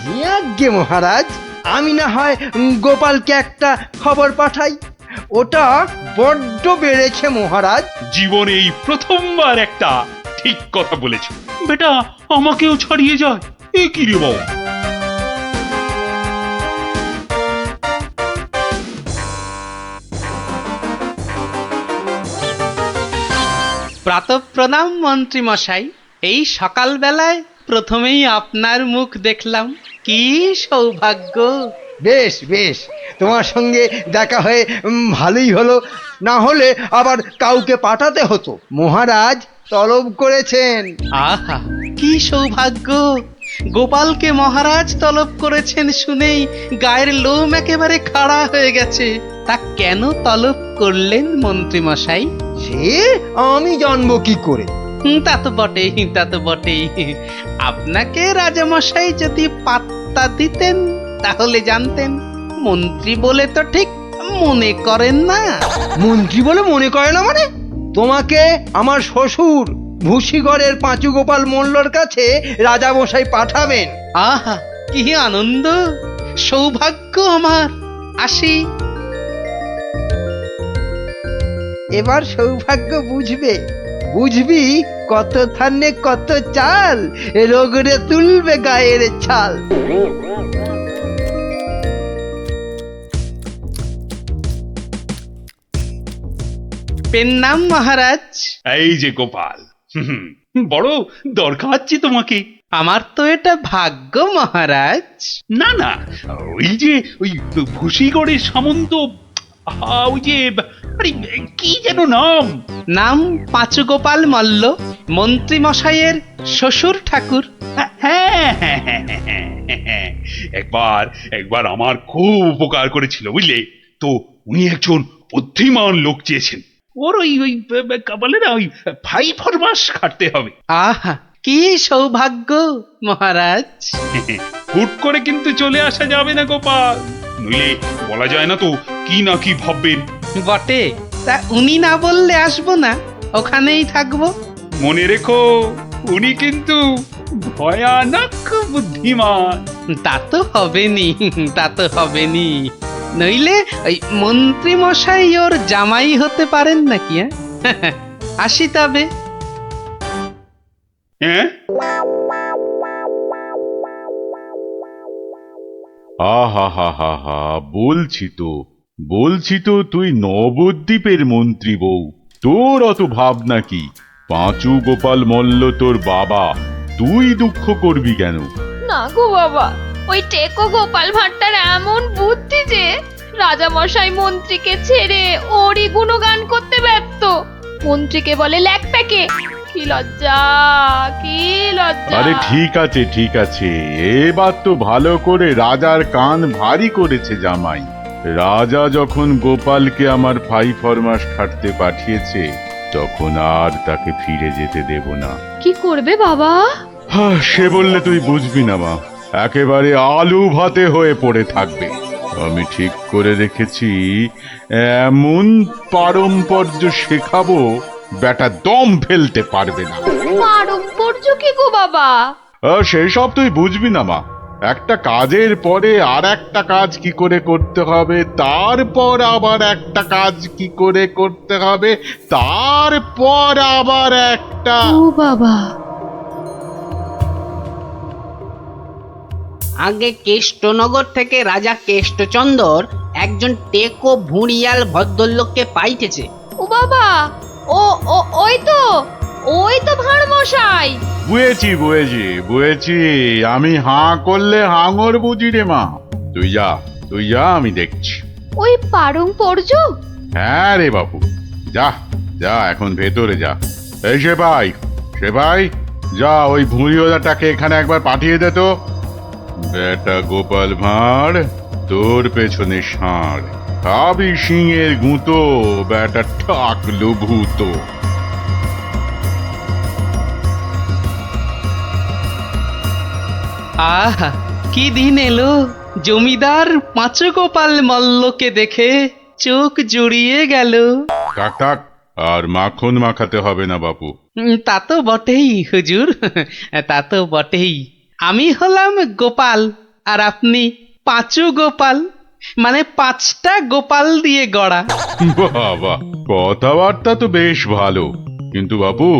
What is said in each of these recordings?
আজ্ঞে মহারাজ, আমি না হয় গোপালকে একটা খবর পাঠাই। ওটা বড্ড বেড়েছে মহারাজ। জীবনে এই প্রথমবার একটা ঠিক কথা বলেছ বেটা, আমাকেও ছাড়িয়ে যায়। এ কি রে বাবা? প্রাতঃপ্রণাম মন্ত্রী মশাই। এই সকালবেলায় প্রথমেই আপনার মুখ দেখলাম, কি সৌভাগ্য। বেশ বেশ, তোমার সঙ্গে দেখা হয়ে ভালোই হলো, না হলে আবার কাউকে পাঠাতে হতো। মহারাজ তলব করেছেন। আহা, কি সৌভাগ্য! গোপালকে মহারাজ তলব করেছেন শুনেই গায়ের লোম একেবারে খাড়া হয়ে গেছে। তা কেন তলব করলেন মন্ত্রী মশাই? সে আমি জানবো কি করে? তা তো বটেই, তা তো বটেই। আপনাকে রাজামশাই যদি পাত্তা দিতেন তাহলে জানতেন। মন্ত্রী বলে তো ঠিক মনে করেন না। মন্ত্রী বলে মনে করে না মানে? তোমাকে আমার শ্বশুর ভূষিগড়ের পাঁচু গোপাল মোল্লর কাছে রাজামশাই পাঠাবেন। আহা, কি আনন্দ, সৌভাগ্য আমার। আসি। এবার সৌভাগ্য বুঝবে, বুঝবি কত থানে কত চাল, রোগরে তুলবে গায়ের ছাল। পেন নাম মহারাজ। এই যে গোপাল, বড় দরকারছি তোমাকে। আমার তো এটা ভাগ্য মহারাজ। না না, ওই যে ওই ভূষিগড়ের সামন্ত, ওই যে আরে কি যেন নাম? নাম পাঁচু গোপাল মল্ল, মন্ত্রী মশাইয়ের শ্বশুর ঠাকুর। হ্যাঁ হ্যাঁ হ্যাঁ হ্যাঁ, হ্যাঁ। একবার একবার আমার খুব উপকার করেছিল বুঝলে তো। উনি একজন বুদ্ধিমান লোক চেয়েছেন। ওর ওই ওই বলে না, ওই 5 মাস খাটতে হবে। আহা, কি সৌভাগ্য মহারাজ। হুট করে কিন্তু চলে আসা যাবে না গোপাল, নইলে বলা যায় না তো কি না কি ভাববেন। বটে, তা উনি না বললে আসবো না, ওখানেই থাকবো। মনে রেখো, উনি কিন্তু ভয়ানক বুদ্ধিমান। তা তো হবেনি, তা তো হবেনি। নইলে ওই মন্ত্রী মশাই ওর জামাই হতে পারেন নাকি? আসি তবে। হ্যাঁ, আহা হা হা হা, বলছি তো তুই নবদ্বীপের মন্ত্রী বউ, তোর অত ভাবনা কি? পাঁচু গোপাল মল্ল তোর বাবা, তুই দুঃখ করবি কেন? না গো বাবা, ওই টেকো গোপাল ভাঁড়টার এমন বুদ্ধি যে রাজামশাই মন্ত্রীকে ছেড়ে ওরই গুণগান করতে ব্যস্ত। মন্ত্রীকে বলে ল্যাকপ্যাকে। কি লজ্জা, কি লজ্জা! আরে ঠিক আছে, এবার তো ভালো করে রাজার কান ভারী করেছে জামাই। রাজা যখন গোপালকে আমার 5 মাস খাটতে পাঠিয়েছে, তখন আর তাকে ফিরে যেতে দেব না। কি করবে বাবা? সে বললে তুই বুঝবি না মা, একেবারে আলু ভাতে হয়ে পড়ে থাকবে। আমি ঠিক করে রেখেছি, এমন পারম্পর্য শেখাবো বেটা দম ফেলতে পারবে না। পারম্পর্য কি গো বাবা? সেই সব তুই বুঝবি না মা। একটা কাজের পরে আর একটা কাজ কি করে করতে হবে, তারপর আবার একটা কাজ কি করে করতে হবে, তারপর আবার একটা। ও বাবা! আগে কেষ্টনগর থেকে রাজা কেষ্টচন্দর একজন টেকো ভুঁড়িয়াল ভদ্রলোককে পাইতেছে। ও বাবা, ও ও ওই তো ভাঁড় মশাই। বুঝেছি, আমি হাঁ করলে হাঙর বুঝি রে মা। তুই যা, আমি দেখছি। ওই পারম্পর্য? হ্যাঁ রে বাবু, যা এখন ভেতরে যা। এই সেপাই, যা ওই ভুঁড়িওয়ালাটাকে এখানে একবার পাঠিয়ে দে তো। বেটা গোপাল ভাঁড়, তোর পেছনে ষাঁড়, খাবি সিংয়ের গুঁতো, বেটা ঠাকলু ভূতো। আহা, কি দিন এলো! জমিদার পাঁচু গোপাল মল্লকে দেখে চোখ জুড়িয়ে গেল। থাক, আর মাখন মাখাতে হবে না বাপু। তা তো বটেই হুজুর, তা তো বটেই। আমি হলাম গোপাল, আর আপনি পাঁচু গোপাল, মানে 5টা গোপাল দিয়ে গড়া। বাবা, কথাবার্তা তো বেশ ভালো, কিন্তু বাবু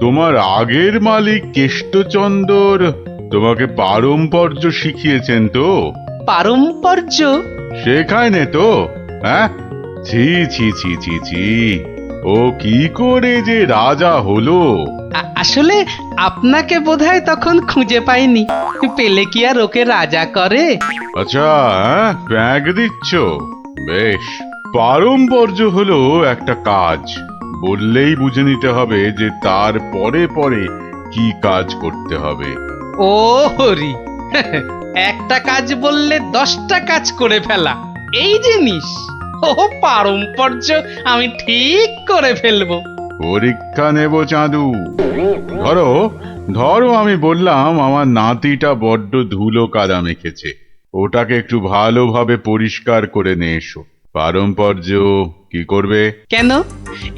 তোমার আগের মালিক কেষ্টচন্দর তোমাকে পারম্পর্য শিখিয়েছেন তো? পারম্পর্য? শেখায়নি তো? হ্যাঁ, ছি ছি ছি ছি ছি, ও কি করে যে রাজা হলো? আসলে আপনাকে বোধহয় তখন খুঁজে পাইনি, পেলে কি আর ওকে রাজা করে? আচ্ছা, হ্যাঁ, ব্যাগ দিচ্ছ, বেশ। পারম্পর্য হলো একটা কাজ, বললেই বুঝে নিতে হবে যে তার পরে পরে কি কাজ করতে হবে। ও হরি, একটা কাজ বললে 10টা কাজ করে ফেলা, এই জিনিস। ও পারম্পর্য আমি ঠিক করে ফেলবো। পরীক্ষা নেব চাঁদু। ধরো ধরো আমি বললাম আমার নাতিটা বড্ড ধুলো কাদা মেখেছে, ওটাকে একটু ভালোভাবে পরিষ্কার করে নিয়ে এসো। পারম্পর্য কি করবে? কেন,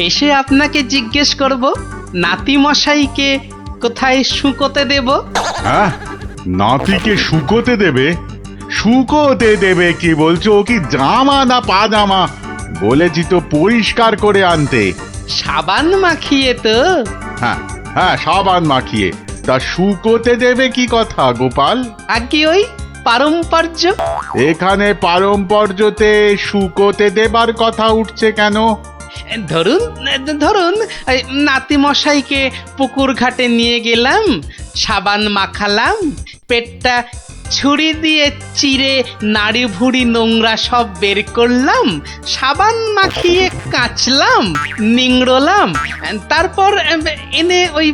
এসে আপনাকে জিজ্ঞেস করব নাতি মশাইকে কোথায় শুকোতে দেব? হ্যাঁ, নাতিকে শুকোতে দেবে? শুকোতে দেবে কি বলছো? ও কি জামা না পাজামা? বলেছি তো পরিষ্কার করে আনতে। সাবান মাখিয়ে তো। হ্যাঁ হ্যাঁ, সাবান মাখিয়ে। তা শুকোতে দেবে কি কথা গোপাল? আর কি ওই পারম্পর্য? এখানে পারম্পর্যতে শুকোতে দেবার কথা উঠছে কেন? ধরুন ধরুন এই নাতি মশাইকে পুকুর ঘাটে নিয়ে গেলাম, সাবান মাখালাম, পেটটা ছুরি দিয়ে চিরে নাড়ি ভুড়ি নোংরা সব বের করলাম, সাবান মাখিয়ে কাচলাম, নিংড়লাম, তারপর এনে ওই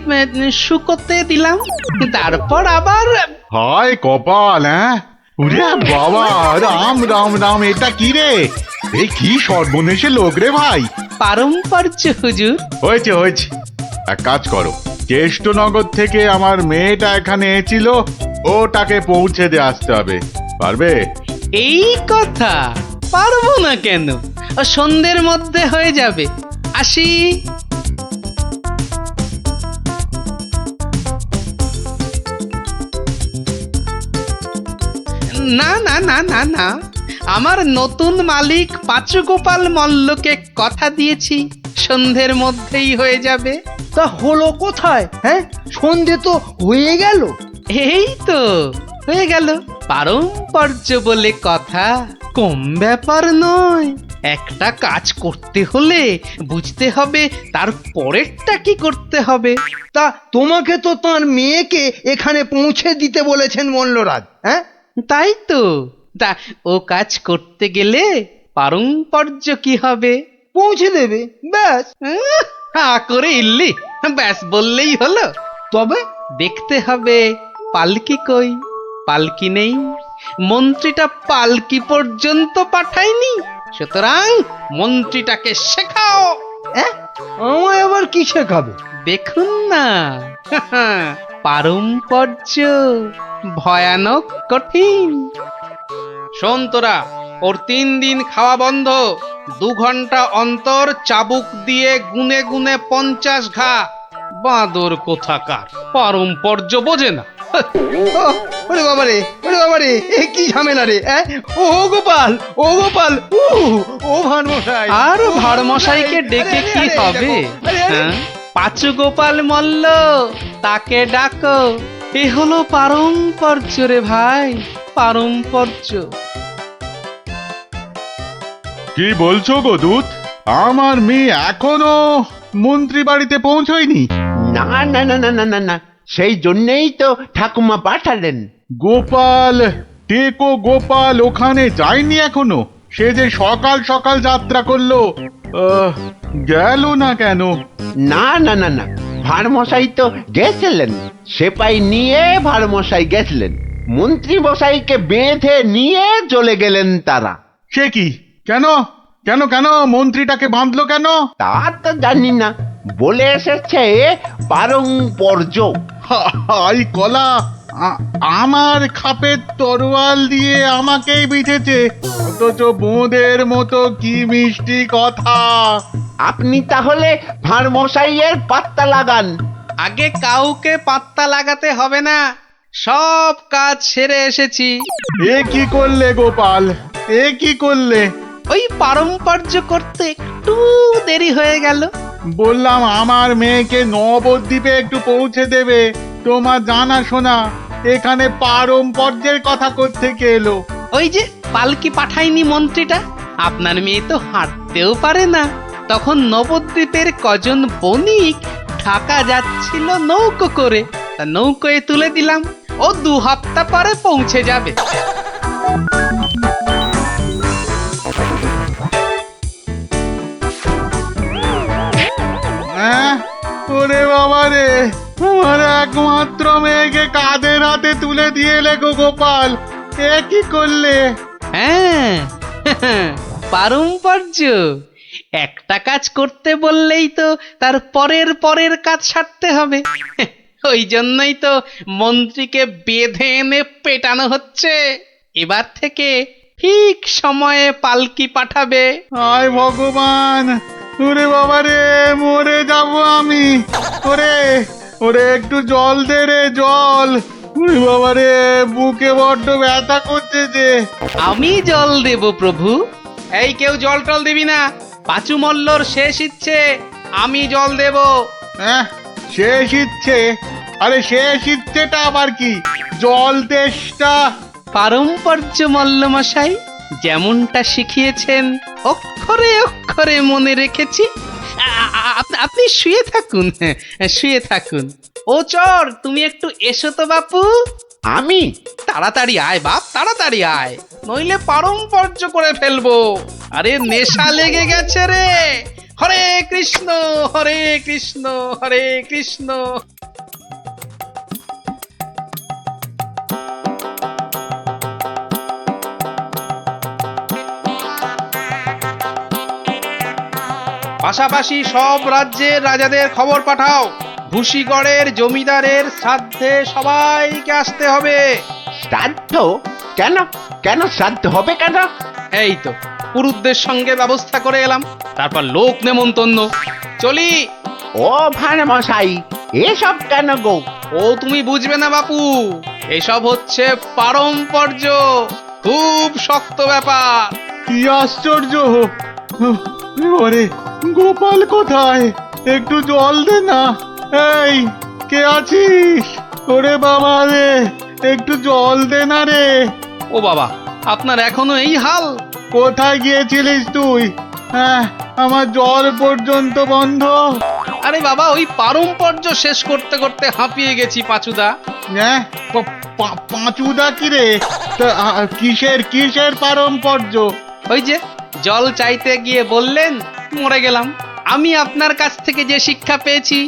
শুকোতে দিলাম, তারপর আবার। হায় কপাল! হ্যাঁ, ওরে বাবা, রাম রাম রাম, এটা কি রে? এই কি সর্বনেশে লোক রে ভাই! পারম্পর্য হুজুর। হয়েছে হয়েছে, এক কাজ করো, কেষ্টনগর থেকে আমার মেয়েটা এখানে এসেছিল, ওটাকে পৌঁছে দিয়ে আসতে হবে। পারবে? এই কথা, পারবো না কেন, সন্ধ্যের মধ্যে হয়ে যাবে। আসি। না না না না না, আমার নতুন মালিক পাঁচু গোপাল মল্লকে কথা দিয়েছি সন্ধ্যের মধ্যেই হয়ে যাবে। তা হলো কোথায়? হ্যাঁ, সন্ধে তো হয়ে গেল। এই তো হয়ে গেল। পারম্পর্য বলে কথা, কম ব্যাপার নয়। একটা কাজ করতে হলে বুঝতে হবে তার পরেরটা কি করতে হবে। তা তোমাকে তো তার মেয়েকে এখানে পৌঁছে দিতে বলেছেন মল্লরাজ। হ্যাঁ, তাই তো, তা ও কাজ করতে গেলে পারম্পর্য কি হবে? পৌঁছে দেবে, ব্যাস। হা করে ইল্লি, ব্যাস বললেই হলো। তবে দেখতে হবে পালকি কই। পালকি নেই, মন্ত্রীটা পালকি পর্যন্ত পাঠায়নি, সুতরাং মন্ত্রীটাকে শেখাও। আমায় আবার কি শেখাবে? দেখুন না, পারম্পর্য ভয়ানক কঠিন। শোন তোরা, ওর 3 দিন খাওয়া বন্ধ, 2 ঘন্টা অন্তর চাবুক দিয়ে গুনে গুনে 50 ঘা। বাঁদর কোথাকার, পারম্পর্য বোঝে না। ওরে বাবারে, ওরে বাবারে, এ কি ঝামেলা রে! ও গোপাল, ও গোপাল, ও ভানমশাই। আর ভাড়মশাইকে ডেকে কি হবে? হ্যাঁ, পাঁচু গোপাল মল্ল, তাকে ডাকো। এ হলো পারম্পর্য রে ভাই, পারম্পর্য। কি বলছো গো দূত? আমার মেয়ে এখনো মন্ত্রী বাড়িতে পৌঁছয়নি? না না না না না না না, সেই জন্যেই তো ঠাকুমা পাঠালেন। গোপাল, টেকো গোপাল ওখানে যায়নি এখনো? সে যে সকাল সকাল যাত্রা করলো, গেল না কেন? না না না না, ভাড়মশাই তো গেছিলেন, সেপাই নিয়ে ভাড়মশাই গেছিলেন, মন্ত্রী মশাইকে বেঁধে নিয়ে চলে গেলেন তারা। সে কি? কেন কেন কেন মন্ত্রীটাকে বাঁধলো কেন? তা তো জানি না, বলে এসেছে পারম্পর্য। হাই কলা, আমার খাপের তরোয়াল দিয়ে আমাকেই বিঁধেছে, অথচ বোঁদের মতো কি মিষ্টি কথা! আপনি তাহলে ভাড়মশাইয়ের পাত্তা লাগান। আগে কাউকে পাত্তা লাগাতে হবে না, সব কাজ সেরে এসেছি। এ কি করলে গোপাল, এ কি করলে? ওই পারম্পর্য করতে একটু দেরি হয়ে গেল। বললাম আমার মেয়েকে নবদ্বীপে একটু পৌঁছে দেবে, তোমার জানা শোনা এখানে পারম্পর্যের কথা কোত্থেকে এলো? ওই যে পালকি পাঠায়নি মন্ত্রীটা, আপনার মেয়ে তো হাঁটতেও পারে না। তখন নবদ্বীপের কজন বণিক ঢাকা যাচ্ছিল নৌকো করে, তা নৌকোয় তুলে দিলাম। ও 2 হপ্তাহ পরে পৌঁছে যাবে। হ্যাঁ, ওরে বাবা রে, আমার একমাত্র মেয়েকে কাঁধের হাতে তুলে দিয়ে এলে গো গোপাল, এ কি করলে? হ্যাঁ, পারম্পর্য। একটা কাজ করতে বললেই তো তার পরের কাজ সারতে হবে। ওই জন্যই তো মন্ত্রীকে বেঁধে এনে পেটানো হচ্ছে। এবার থেকে ঠিক সময়ে পালকি পাঠাবে। হায় ভগবান, ওরে বাবা রে, মরে যাব আমি। ওরে ওরে, একটু জল দে রে, জল। ওরে বাবা রে, বুকে বড্ড ব্যথা করছে যে। আমি জল দেব প্রভু। এই কেউ জল টল দিবি না, পাঁচু মল্লর শেষ ইচ্ছে, আমি জল দেব। হ্যাঁ, শেষ ইচ্ছে? আরে শেষ ইচ্ছেটা আবার কি? জল তেষ্টা। পারম্পর্য মল্লমশাই, যেমনটা শিখিয়েছেন অক্ষরে অক্ষরে মনে রেখেছি। আপনি শুয়ে থাকুন, শুয়ে থাকুন। ও চর, তুমি একটু এসো তো বাপু। আমি? তাড়াতাড়ি আয় বাপ, তাড়াতাড়ি আয়, নইলে পারম্পর্য করে ফেলবো। আরে নেশা লেগে গেছে রে। হরে কৃষ্ণ, হরে কৃষ্ণ, হরে কৃষ্ণ। পাশাপাশি সব রাজ্যের রাজাদের খবর পাঠাও, ভূষিগড়ের জমিদারের শ্রাদ্ধে সবাইকে আসতে হবে। শ্রাদ্ধ? কেন? কেন শ্রাদ্ধ হবে কেন? এই তো পুরুতদের সঙ্গে ব্যবস্থা করে এলাম, তারপর লোক নেমন্তন্ন। চলি। ও ভার মশাই, এসব কেন গো? ও তুমি বুঝবে না বাপু, এসব হচ্ছে পারম্পর্য, খুব শক্ত ব্যাপার। কি আশ্চর্য! ওরে গোপাল কোথায়? একটু জল দে না। এই, কে আছিস? ওরে বাবা রে, একটু জল দে না রে। ও বাবা, আপনার এখনো এই হাল? কোথায় গিয়েছিলিস তুই? হ্যাঁ, আমার জল পর্যন্ত বন্ধ। আরে বাবা, ওই পারম্পর্য শেষ করতে করতে হাঁপিয়ে গেছি পাঁচুদা। হ্যাঁ, পাঁচুদা কি রে? তা, কিসের কিসের পারম্পর্য? ওই যে জল চাইতে গিয়ে বললেন, মরে গেলাম। আমি আপনার কাছ থেকে যে শিক্ষা পেয়েছি,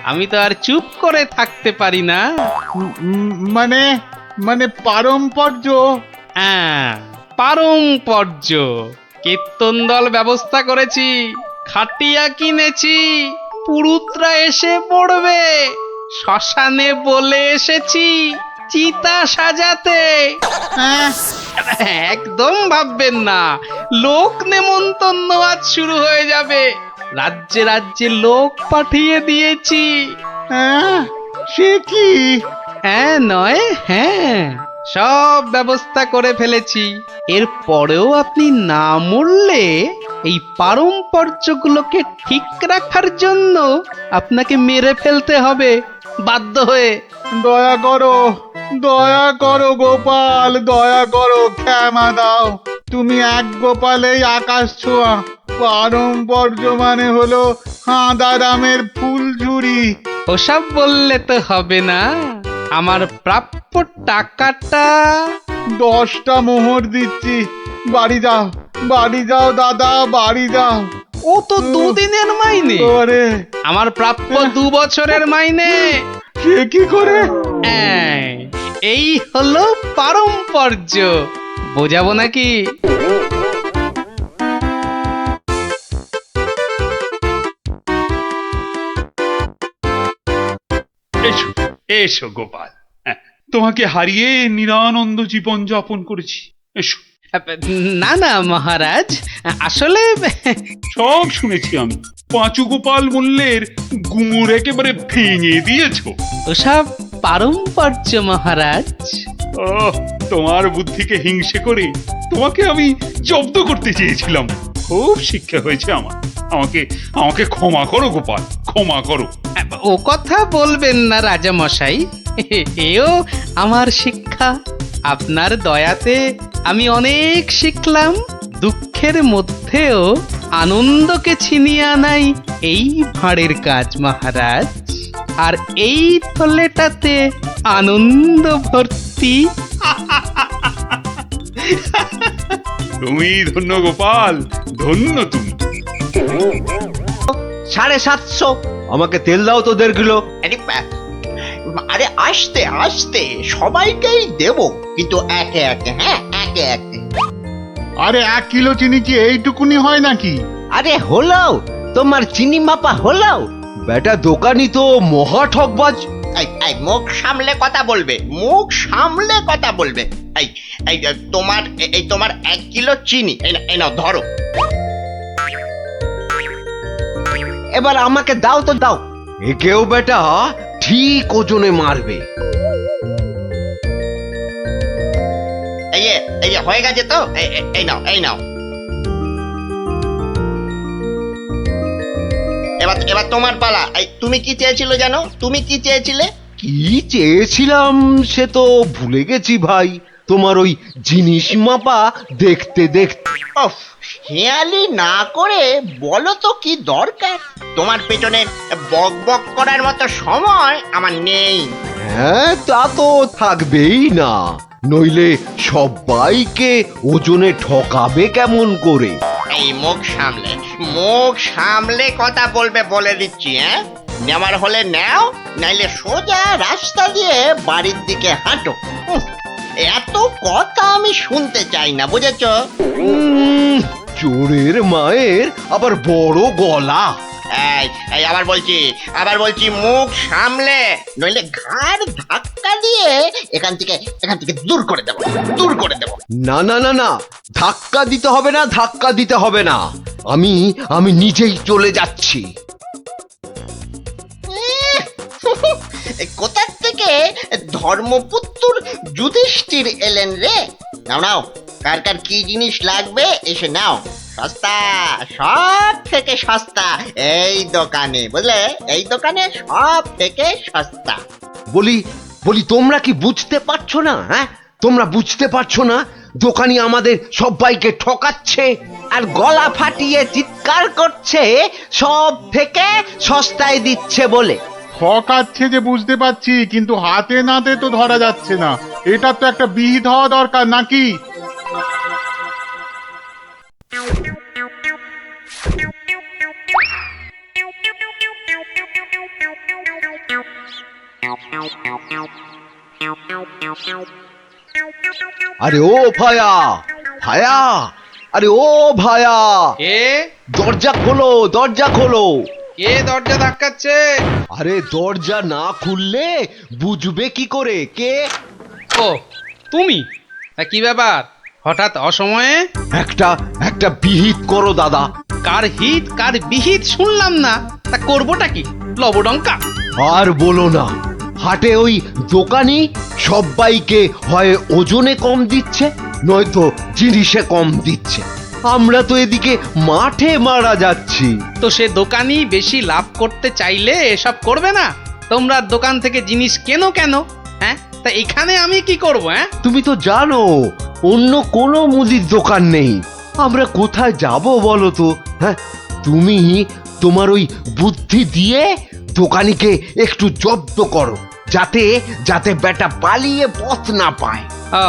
আমি তো আর চুপ করে থাকতে পারি না। মানে মানে পারম্পর্য? হ্যাঁ, পারম্পর্য। কীর্তন দল ব্যবস্থা করেছি, খাটিয়া কিনেছি, পুরুতরা এসে পড়বে। শ্মশানে বলে এসেছি চিতা সাজাতে। হ্যাঁ, একদম ভাববেন না, লোক নেমন্তন্ন আজ শুরু হয়ে যাবে। রাজ্যে রাজ্যে লোক পাঠিয়ে দিয়েছি। হ্যাঁ, সে কি? হ্যাঁ নয় হ্যাঁ, সব ব্যবস্থা করে ফেলেছি। এর পরেও আপনি না মরলে এই পারম্পর্যগুলোকে ঠিক রাখার জন্য আপনাকে মেরে ফেলতে হবে বাধ্য হয়ে। দয়া করো, দয়া করো গোপাল, দয়া করো, ক্ষমা দাও। তুমি এক গোপালেই আকাশ ছোঁয়া। পারম্পর্য মানে হলো হাঁদারামের ফুলঝুরি। ওসব বললে তো হবে না, আমার প্রাপ্য টাকাটা। 10টা মোহর দিচ্ছি, বাড়ি যাও, বাড়ি যাও দাদা, বাড়ি যাও। ও তো 2 দিনের মাইনে, ওরে, আমার প্রাপ্য 2 বছরের মাইনে। সে কি করে? এই হলো পারম্পর্য, বোঝাবো নাকি? এসো এসো গোপাল, হ্যাঁ, তোমাকে হারিয়ে নিরানন্দ জীবন যাপন করেছি। এসো। না না মহারাজ, আসলে সব শুনেছি আমি। পাঁচু গোপাল মল্লের গুমুর একেবারে ভেঙে দিয়েছো। ওসব পারম্পর্য মহারাজ। ও, তোমার বুদ্ধিকে হিংসে করে তোমাকে আমি জব্দ করতে চেয়েছিলাম। খুব শিক্ষা হয়েছে আমার। আমাকে আমাকে ক্ষমা করো গোপাল, ক্ষমা করো। ও কথা বলবেন না রাজা মশাই, এও আমার শিক্ষা। আপনার দয়াতে আমি অনেক শিখলাম। দুঃখের মধ্যেও আনন্দকে ছিনিয়ে আনাই এই ভাঁড়ের কাজ মহারাজ। আর এই থলেটাতে আনন্দ ভর্তি। তুমি ধন্য গোপাল, ধন্য তুমি। 750। আমাকে তেল দাও তো 1.5 কিলো। আরে আসতে আসতে সবাইকেই দেব, কিন্তু একে একে, হ্যাঁ একে একে। আরে 1 কিলো চিনি কি এইটুকুনি হয় নাকি? আরে হলো, তোমার চিনি মাপা হলো। বেটা দোকানি তো মহা ঠকবাজ। এই মুখ সামলে কথা বলবে, মুখ সামলে কথা বলবে। এই এই তোমার 1 কিলো চিনি, এই নাও ধরো। এবার আমাকে দাও তো দাও। একেও বেটা ঠিক ওজনে মারবে। এই যে হয়ে গেছে তো, এই নাও, এই নাও। এবার তোমার পালা। তুমি কি চেয়েছিলে জানো? তুমি কি চেয়েছিলে? কি চেয়েছিলাম সে তো ভুলে গেছি ভাই। তোমার ওই জিনিস মাপা দেখতে দেখতে। ওফ, হেয়ালি না করে বলো তো কি দরকার? তোমার পেছনে বক বক করার মতো সময় আমার নেই। হ্যাঁ, তা তো থাকবেই না, নইলে সবাইকে ওজনে ঠকাবে কেমন করে? এই মুখ সামলে কথা বলবে বলে দিচ্ছি। হ্যাঁ, নেওয়ার হলে নাও, নাইলে সোজা রাস্তা দিয়ে বাড়ির দিকে হাঁটো। এত কথা আমি শুনতে চাই না, বুঝেছো? চোরের মায়ের আবার বড় গলা। এই আবার বলছি মুখ সামলে, নইলে ঘাড় ধাক্কা দিয়ে এখান থেকে দূর করে দেবো। না না না না, ধাক্কা দিতে হবে না, ধাক্কা দিতে হবে না। আমি নিজেই চলে যাচ্ছি। কোথা থেকে ধর্মপুত্র যুধিষ্ঠির এলেন রে? নাও কার কার কি জিনিস লাগবে এসে নাও। সস্তা, সব থেকে সস্তা এই দোকানে, বুঝলে? এই দোকানে সব থেকে সস্তা। বলি তোমরা কি বুঝতে পারছো না? হ্যাঁ, তোমরা বুঝতে পারছো না দোকানি আমাদের সবাইকে ঠকাচ্ছে আর গলা ফাটিয়ে চিৎকার করছে সব থেকে সস্তায় দিচ্ছে বলে। ঠকাচ্ছে যে বুঝতে পারছি, কিন্তু হাতে নাতে তো ধরা যাচ্ছে না। এটা তো একটা বিহিত হওয়া দরকার নাকি? আরে ও ভায়া, আরে ও ভায়া, কে দরজা খোলো, দরজা খোলো। কে দরজা ধাক্কাচ্ছে? আরে দরজা না খুললে বুঝবে কি করে কে? ও তুমি? তা কি ব্যাপার হঠাৎ অসময়ে? একটা বিহিত করো দাদা। কার হিত কার বিহিত শুনলাম না, তা করবোটা কি? লবডঙ্কা? আর বলো না, হাটে ওই দোকানি সবাইকে হয় ওজনে কম দিচ্ছে, নয়তো জিনিসে কম দিচ্ছে। আমরা তো এদিকে মাঠে মারা যাচ্ছি। তো সে দোকানি বেশি লাভ করতে চাইলে এসব করবে না? তোমরা দোকান থেকে জিনিস কেন? হ্যাঁ, তা এখানে আমি কি করব? হ্যাঁ, তুমি তো জানো অন্য কোনো মুদির দোকান নেই। আমরা কোথায় যাব বলো তো? হ্যাঁ, তুমি তোমার ওই বুদ্ধি দিয়ে দোকানিকে একটু জব্দ করো, যাতে বেটা পালিয়ে পথ না পায়। ও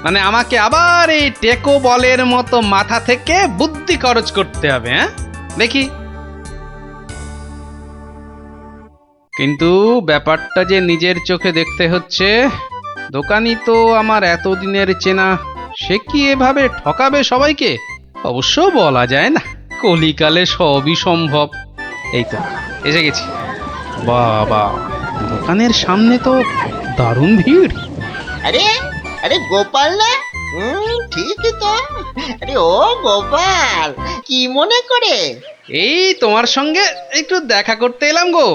মানে আমাকে আবার এই টেকো বলের মতো মাথা থেকে বুদ্ধি খরচ করতে হবে? হ্যাঁ, দেখি। কিন্তু ব্যাপারটা যে নিজের চোখে দেখতে হচ্ছে। দোকানি তো আমার এতদিনের চেনা, সে কি এভাবে ঠকাবে সবাইকে? অবশ্য বলা যায় না, কলিকালে সবই সম্ভব। এই তো এসে গেছি। বাবা, দোকানের সামনে তো দারুণ ভিড়। আরে গোপাল না? ঠিকই তো। আরে ও গোপাল, কি মনে করে? এই তোমার সঙ্গে একটু দেখা করতে এলাম গো।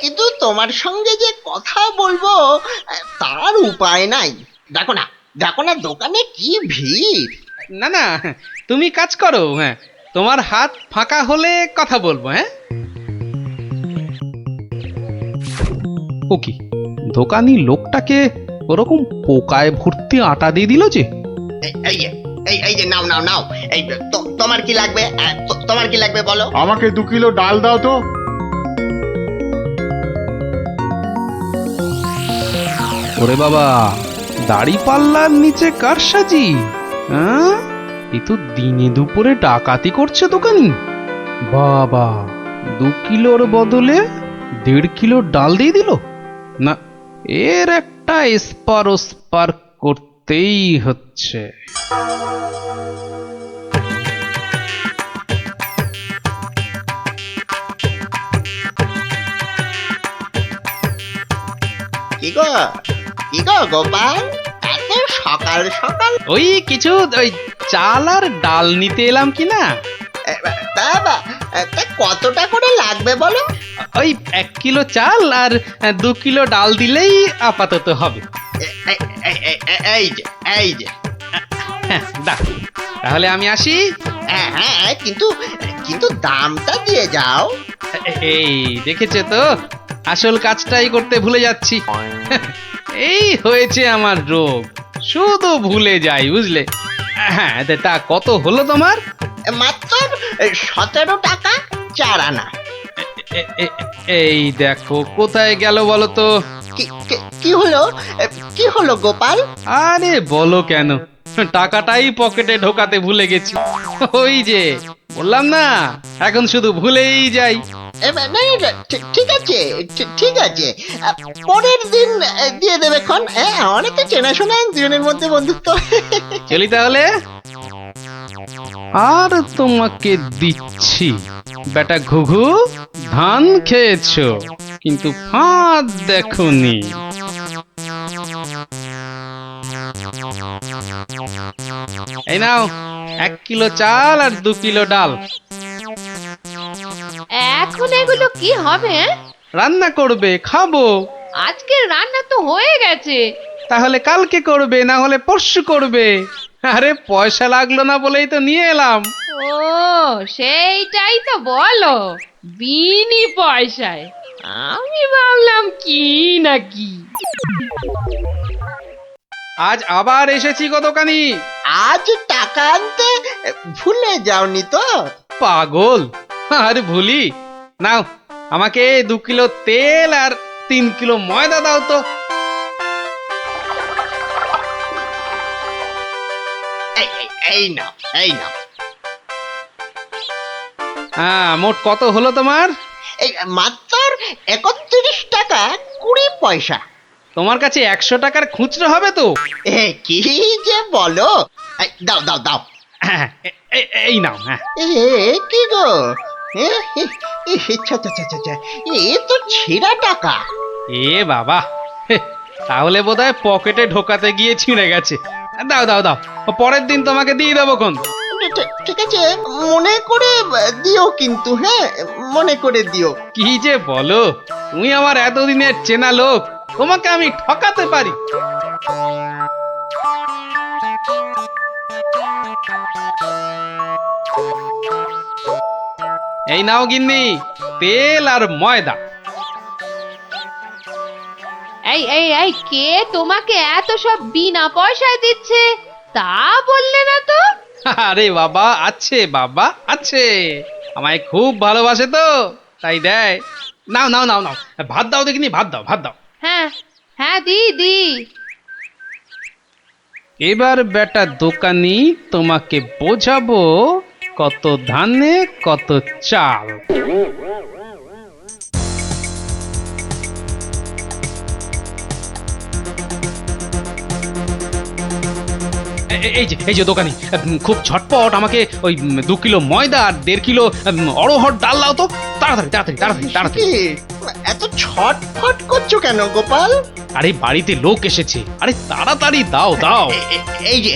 কিন্তু তোমার সঙ্গে যে কথা বলবো তার উপায় নাই। দেখো না, দেখো না দোকানে কি ভিড়। না না, তুমি কাজ করো, হ্যাঁ, তোমার হাত ফাঁকা হলে কথা বলবো। হ্যাঁ, ও কি, দোকানি লোকটাকে ওরকম পোকায় ভর্তি আটা দিয়ে দিল যে। এই যে নাও নাও নাও, এই তোমার কি লাগবে? তোমার কি লাগবে বলো? আমাকে 2 কিলো ডাল দাও তো। ওরে বাবা, দাড়ি পাল্লার নিচে কারসাজি, হ্যাঁ, এ তো দিনে দুপুরে ডাকাতি করছে দোকানি। বাবা, 2 কিলোর বদলে 1.5 কিলো ডাল দিয়ে দিল। না, এর একটা এসপার ওসপার করতেই হচ্ছে। কি গো, কি গো গোপাল, এত সকাল সকাল? ওই কিছু ওই চাল আর ডাল নিতে এলাম কি না। তা কতটা করে লাগবে বলো? ওই 1 কিলো চাল আর 2 কিলো ডাল দিলেই আপাতত হবে। এই যে, এই যে। হ্যাঁ, দাও, তাহলে আমি আসি। হ্যাঁ হ্যাঁ, কিন্তু কিন্তু দামটা দিয়ে যাও। এই দেখেছে তো, আসল কাজটাই করতে ভুলে যাচ্ছি। এই হয়েছে আমার রোগ, শুধু ভুলে যাই, বুঝলে। হ্যাঁ, তা কত হলো তোমার? মাত্র 17 টাকা 4 আনা। এই দেখো, কোথায় গেল বলো তো? কি হলো, কি হলো গোপাল? আরে বলো কেন, টাকাটাই পকেটে ঢোকাতে ভুলে গেছি। ওই যে বললাম না, এখন শুধু ভুলেই যাই। না না, ঠিক আছে, ঠিক আছে, পরের দিন দিয়ে দেবে খন। অনেক তো চেনাশোনা, দুজনের মধ্যে বন্ধুত্ব। চলি তাহলে। আর তোমাকে দিচ্ছি, বেটা ঘুঘু, ধান খেয়েছো কিন্তু ফাঁদ দেখোনি। এই নাও 1 কিলো চাল আর 2 কিলো ডাল। এখন এগুলো কি হবে? রান্না করবে, খাবো। আজকের রান্না তো হয়ে গেছে। তাহলে কালকে করবে, না হলে পরশু করবে। আরে পয়সা লাগলো না বলেই তো নিয়ে এলাম। ও, সেইটাই তো বলো, বিনি পয়সায়। আমি ভাবলাম কি না কি। আজ আবার এসেছি গো দোকানি। আজ টাকা আনতে ভুলে যাওনি তো? পাগল, আরে ভুলি। নাও, আমাকে 2 কিলো তেল আর 3 কিলো ময়দা দাও তো। এই নাও, এই নাও। হ্যাঁ, মোট কত হলো তোমার? এই মাত্র 31 টাকা 20 পয়সা। তোমার কাছে 100 টাকার খুচরো হবে তো? কি যে বলো, দাও দাও দাও। হ্যাঁ, এই নাও। হ্যাঁ, কি গো, এ তো ছেঁড়া টাকা। এ বাবা, তাহলে বোধহয় পকেটে ঢোকাতে গিয়ে ছিঁড়ে গেছে। দাও দাও দাও, পরের দিন তোমাকে দিয়ে দেবো কোন। ঠিক আছে, মনে করে দিও কিন্তু। হ্যাঁ, মনে করে দিও। কি যে বলো, তুমি আমার এতদিনের চেনা লোক, তোমাকে আমি ঠকাতে পারি? এই নাও গিন্নি, তেল আর ময়দা। এই এই এই, কে তোমাকে এত সব বিনা পয়সায় দিচ্ছে তা বললে না তো? আরে বাবা, আছে বাবা, আছে। আমায় খুব ভালোবাসে তো, তাই দেয়। নাও নাও নাও নাও, ভাত দাও দেখিনি, ভাত দাও, ভাত দাও। হ্যাঁ হ্যাঁ, দি দি। এবার বেটা দোকানি, তোমাকে বোঝাবো কত ধানে কত চাল। এই যে দোকানি, খুব ঝটপট আমাকে ওই 2 কিলো ময়দা আর 1.5 কিলো অড়হর ডাল দাও তো, তাড়াতাড়ি তাড়াতাড়ি তাড়াতাড়ি তাড়াতাড়ি। এত ছটফট করছো কেন গোপাল? আরে বাড়িতে লোক এসেছে, আরে তাড়াতাড়ি দাও দাও। এই যে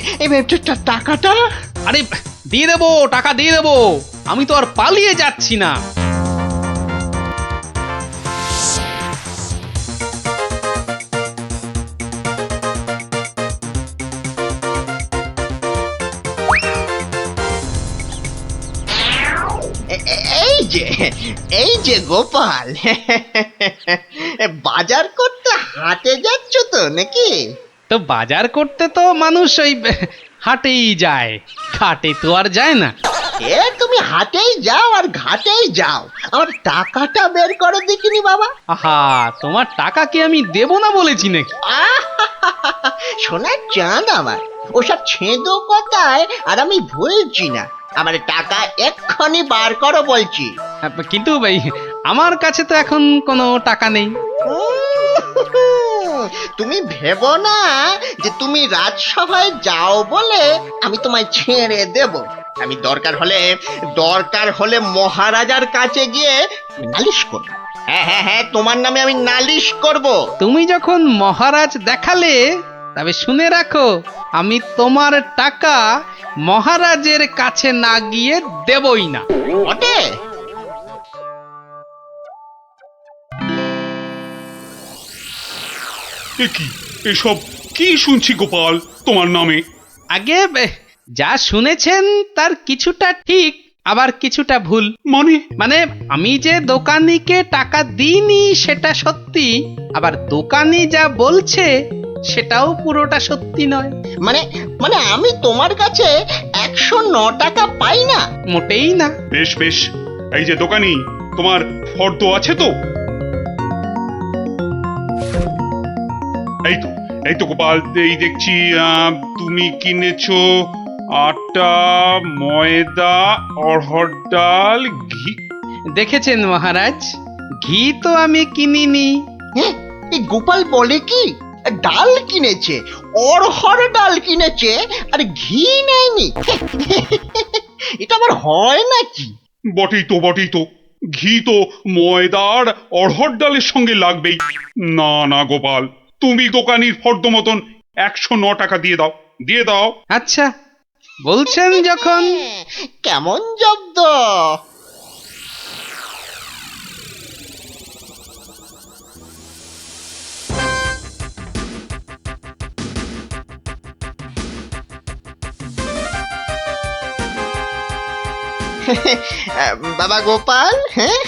টাকাটা। আরে দিয়ে দেবো, টাকা দিয়ে দেবো, আমি তো আর পালিয়ে যাচ্ছি না। এই যে গোপাল, বাজার করতে হাটে যাচ্ছ তো নাকি? তো বাজার করতে তো মানুষ ওই হাটেই যায়, ঘাটে তো আর যায় না। এ তুমি হাটেই যাও আর ঘাটেই যাও, আমার টাকাটা বের করো দেখিনি বাবা। আহা, তোমার টাকা কি আমি দেব না বলেছি নাকি? সোনার চাঁদ আমার, ওসব ছেঁদো কথায় আর আমি ভুলছি না। আমার টাকা এক্ষুনি বার করো বলছি। কিন্তু ভাই, আমার কাছে তো এখন কোনো টাকা নেই। তুমি ভেবো না যে তুমি রাজসভায় যাও বলে আমি তোমায় ছেড়ে দেব। আমি দরকার হলে মহারাজার কাছে গিয়ে নালিশ করব। হ্যাঁ, তোমার নামে আমি নালিশ করব। তুমি যখন মহারাজ দেখালে, তবে শুনে রাখো, আমি তোমার টাকা মহারাজের কাছে না গিয়ে দেবই না। বটে? এ কি এসব কি শুনছি গোপাল তোমার নামে? আগে যা শুনেছেন তার কিছুটা ঠিক, আবার কিছুটা ভুল। মানে আমি যে দোকানিকে টাকা দিইনি সেটা সত্যি, আবার দোকানি যা বলছে সেটাও পুরোটা সত্যি নয়। মানে আমি তোমার কাছে 109 টাকা পাই না? মোটেই না। বেশ বেশ, এই যে দোকানি, তোমার ফর্দ আছে তো? এই তো গোপাল, এই দেখছি তুমি কিনেছো আটা, ময়দা, অড়হর ডাল, ঘি। দেখেছেন মহারাজ, ঘি তো আমি কিনিনি। হ্যাঁ, এই গোপাল বলে কি ডাল কিনেছে, অড়হর ডাল কিনেছে, আর ঘি নেয়নি? এটা আবার হয় নাকি? বটেই তো, ঘি তো ময়দার অড়হর ডালের সঙ্গে লাগবেই। না গোপাল, তুমি দোকানির ফর্দ মতন 109 টাকা দিয়ে দাও। আচ্ছা, বলছেন যখন। কেমন জব্দ? বাবা গোপাল, হ্যাঁ,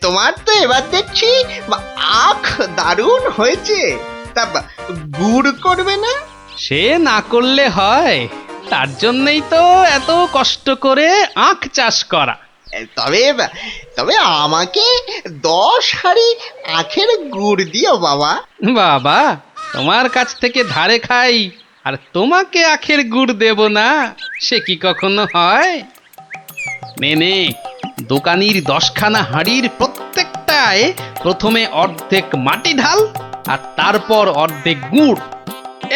তোমার তো এবার দেখছি আখ দারুণ হয়েছে। তা গুড় করবে না? সে না করলে হয়, তার জন্যই তো এত কষ্ট করে আখ চাষ করা। তবে আমাকে 10 হাঁড়ি আখের গুড় দিও বাবা। বাবা, তোমার কাছ থেকে ধারে খাই আর তোমাকে আখের গুড় দেব না, সে কি কখনো হয়? নে, দোকানির 10খানা হাঁড়ির প্রত্যেকটায় প্রথমে অর্ধেক মাটি ঢাল আর তারপর অর্ধেক গুড়।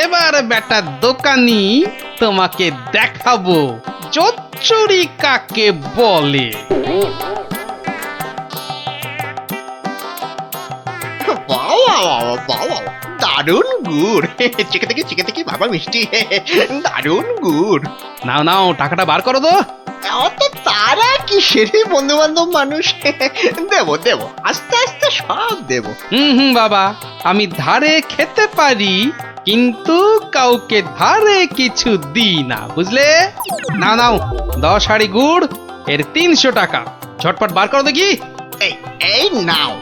এবার বেটা দোকানি, তোমাকে দেখাবো চচ্চড়ি কাকে বলে। বাবা, দারুণ গুড়। চিকে থেকে বাবা মিষ্টি, দারুণ গুড়। নাও, টাকাটা বার করো তো। অত তারা কি সেরে বন্ধু বান্ধব মানুষ, দেব আস্তে আস্তে সব দেব। বাবা, আমি ধারে খেতে পারি, কিন্তু কাউকে ধারে কিছু দিই না, বুঝলে? নাও 10 হাঁড়ি গুড়, এর 300 টাকা। ঝটপট বার করো দেখি। এই নাও।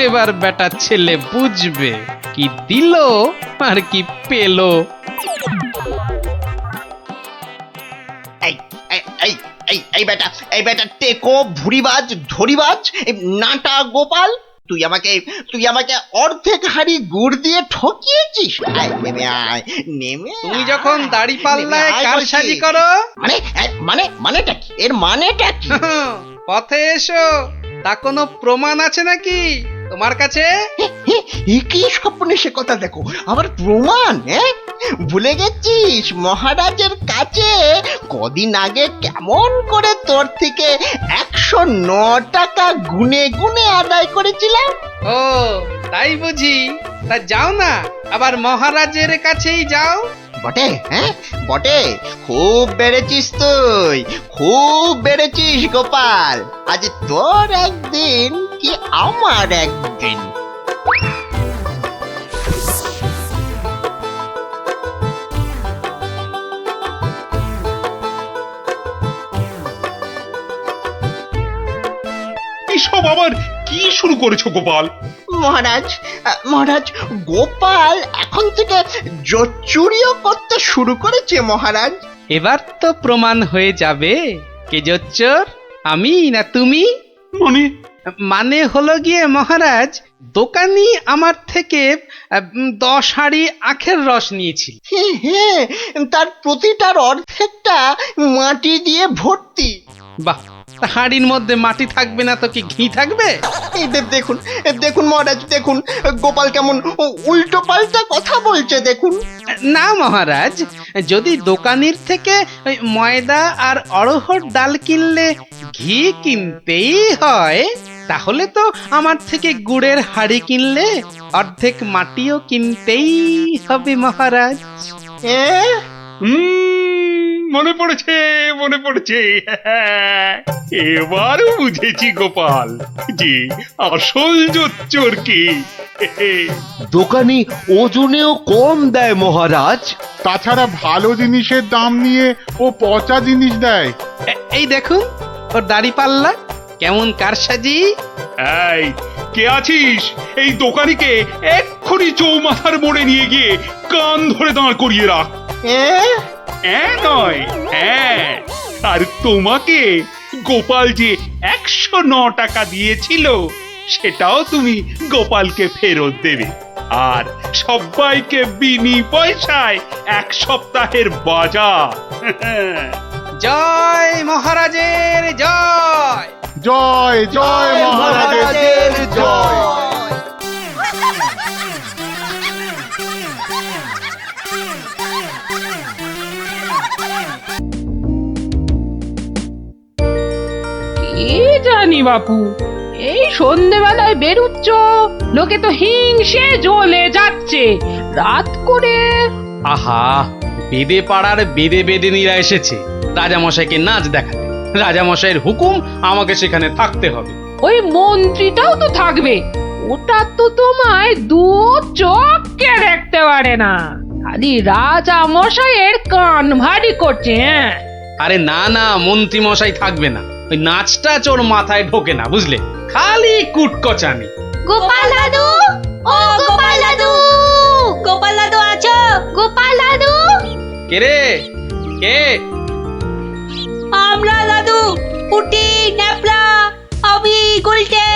এবার বেটা ছেলে বুঝবে কি দিল আর কি পেলো। এই বেটা টেকো, ভুরিবাজ, ধরিবাজ, নাটা গোপাল, তুই আমাকে অর্ধেক হাঁড়ি গুড় দিয়ে ঠকিয়েছিস। নেমে তুমি যখন দাড়ি পাল্লায় কারসাজি করো, মানেটা কি? এর মানেটা কি? পথে এসো, তা কোনো প্রমাণ আছে নাকি তোমার কাছে? কি স্বপ্নে সে কথা দেখো, আবার প্রমাণ? ভুলে গেছিস মহারাজের কাছে কদিন আগে কেমন করে তোর থেকে 109 টাকা গুনে গুনে আদায় করেছিলাম? ও তাই বুঝি? তা যাও না, আবার মহারাজের কাছেই যাও। বটে, বটে, খুব বেড়েছিস তুই, খুব বেড়েছিস গোপাল। আজ তোর একদিন কি আমার একদিন। শুরু করেছো গোপাল? মহারাজ মহারাজ, গোপাল এখন থেকে চুরিও করতে শুরু করেছে মহারাজ। এবার তো প্রমাণ হয়ে যাবে কে জোচ্চোর, আমি না তুমি। মানে মানে হলো গিয়ে মহারাজ, দোকানি আমার থেকে 10 হাঁড়ি আখের রস নিয়েছিল। হ্যাঁ, তার প্রতিটার অর্ধেকটা মাটি দিয়ে ভর্তি। বাহ, তা হাঁড়ির মধ্যে মাটি থাকবে না তো কি ঘি থাকবে? এই দেখুন দেখুন মহারাজ, দেখুন গোপাল কেমন উল্টো পাল্টা কথা বলছে দেখুন। না মহারাজ, যদি দোকানির থেকে ওই ময়দা আর অড়হর ডাল কিনলে ঘি কিনতেই হয়, তাহলে তো আমার থেকে গুড়ের হাঁড়ি কিনলে অর্ধেক মাটিও কিনতেই হবে মহারাজ। হ্যাঁ, মনে পড়েছে মনে পড়েছে। এবার বুঝেছি গোপাল যে আসল জোচ্চোর কি। দোকানি ওজনেও কম দেয় মহারাজ। তাছাড়া ভালো জিনিসের দাম নিয়ে ও পচা জিনিস দেয়। এই দেখুন ওর দাড়ি পাল্লা কেমন কারসাজি। এই কে আছিস? এই দোকানিকে এক্ষুনি চৌমাথার মোড়ে নিয়ে গিয়ে কান ধরে দাঁড় করিয়ে রাখ। হ্যাঁ, নয়, হ্যাঁ। আর তোমাকে গোপাল যে 109 টাকা দিয়েছিল সেটাও তুমি গোপালকে ফেরত দেবে, আর সবাইকে বিনি পয়সায় 1 সপ্তাহের বাজার। জয় মহারাজের জয়। জয় জয় মহারাজের জয়। কি জানি বাপু, এই সন্ধেবেলায় বেরুচ্ছ, লোকে তো হিংসে জ্বলে যাচ্ছে রাত করে। আহা, বেদে পাড়ার বেদে বেদেনীরা এসেছে রাজামশাইকে নাচ দেখাতে। রাজামশাইয়ের হুকুম, আমাকে সেখানে থাকতে হবে। ওই মন্ত্রীটাও তো থাকবে, ওটা তো তোমায় দু চোখকে দেখতে পারে না, খালি রাজা মশাইয়ের কান ভারী করছে। হ্যাঁ, আরে না না, মন্ত্রী মশাই থাকবে না, ওই নাচটা চোর মাথায় ঢোকে না, বুঝলে, খালি কুটকচানি। গোপাল দাদু, ও গোপাল দাদু, গোপাল দাদু আছো? গোপাল দাদু, কে রে, কে? আমরা দাদু, পুটি, ন্যাপলা, আমি গুলটে।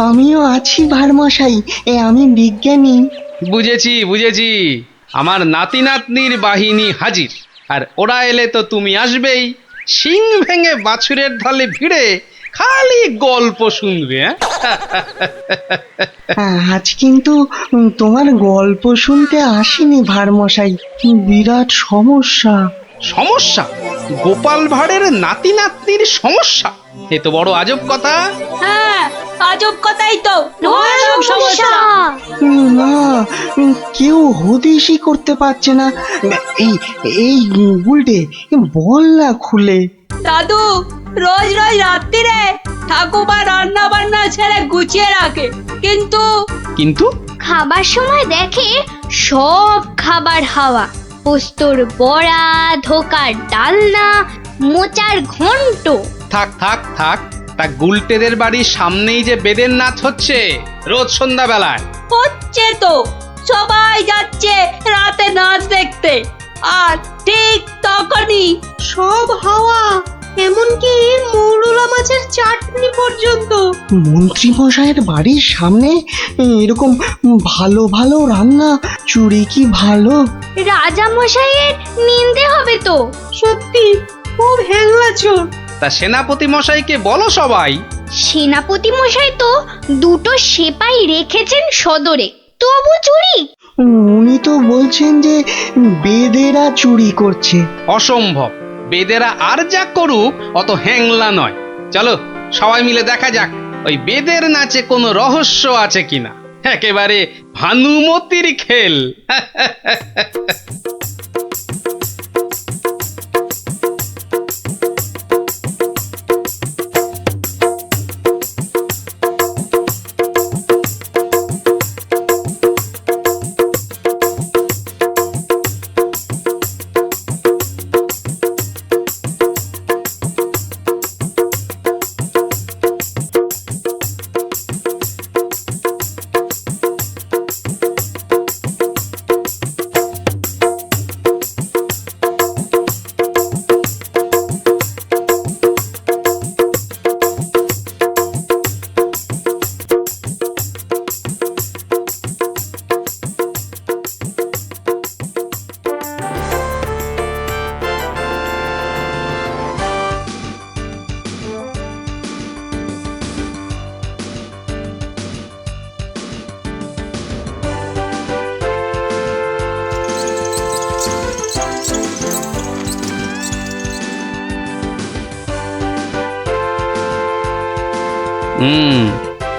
আমিও আছি ভারমশাই, আমি বিজ্ঞানী। বুঝেছি বুঝেছি, আমার নাতি নাতনির বাহিনী হাজির, আর ওরা এলে তো তুমি আসবেই। শিং ভেঙে বাছুরের ঢলে ভিড়ে খালি গল্প শুনবে। আজ কিন্তু তোমার গল্প শুনতে আসিনি ভারমশাই, বিরাট সমস্যা। সমস্যা? গোপাল ভাঁড়ের নাতি নাতনির সমস্যা? এ তো বড় আজব কথা। হ্যাঁ, আজব কথাই তো, ভয়ানক সমস্যা। না, কেউ হদিশই করতে পারছে না। এই এই গুলটে, বল না খুলে। দাদু রোজ রোজ রাত্রিরে ঠাকুমা রান্না বান্না ছেড়ে গুছিয়ে রাখে, কিন্তু কিন্তু খাবার সময় দেখে সব খাবার হাওয়া, পোস্তর বড়া, ধোকার ডালনা, মোচার ঘন্ট। থাক থাক থাক, তা গুলটেদের বাড়ির সামনেই যে বেদের নাচ হচ্ছে রোজ সন্ধ্যাবেলায়। হচ্ছে তো, সবাই যাচ্ছে রাতে নাচ দেখতে, আর ঠিক তখনই সব হাওয়া, এমনকি মৌরলা মাছের চাটনি পর্যন্ত। মন্ত্রী মশাইয়ের বাড়ির সামনে এরকম ভালো ভালো রান্না চুরি কি ভালো? রাজা মশাইয়ের নিন্দে হবে তো। সত্যি খুব হ্যাংলা চোর। তা সেনাপতি মশাইকে বলো সবাই। সেনাপতি মশাই তো 2টো সেপাই রেখেছেন সদরে, তবু চুরি। উনি তো বলছেন যে বেদেরা চুরি করছে। অসম্ভব, বেদেরা আর যা করুক অত হ্যাংলা নয়। চলো সবাই মিলে দেখা যাক ওই বেদের নাচে কোনো রহস্য আছে কিনা। একেবারে ভানুমতির খেল।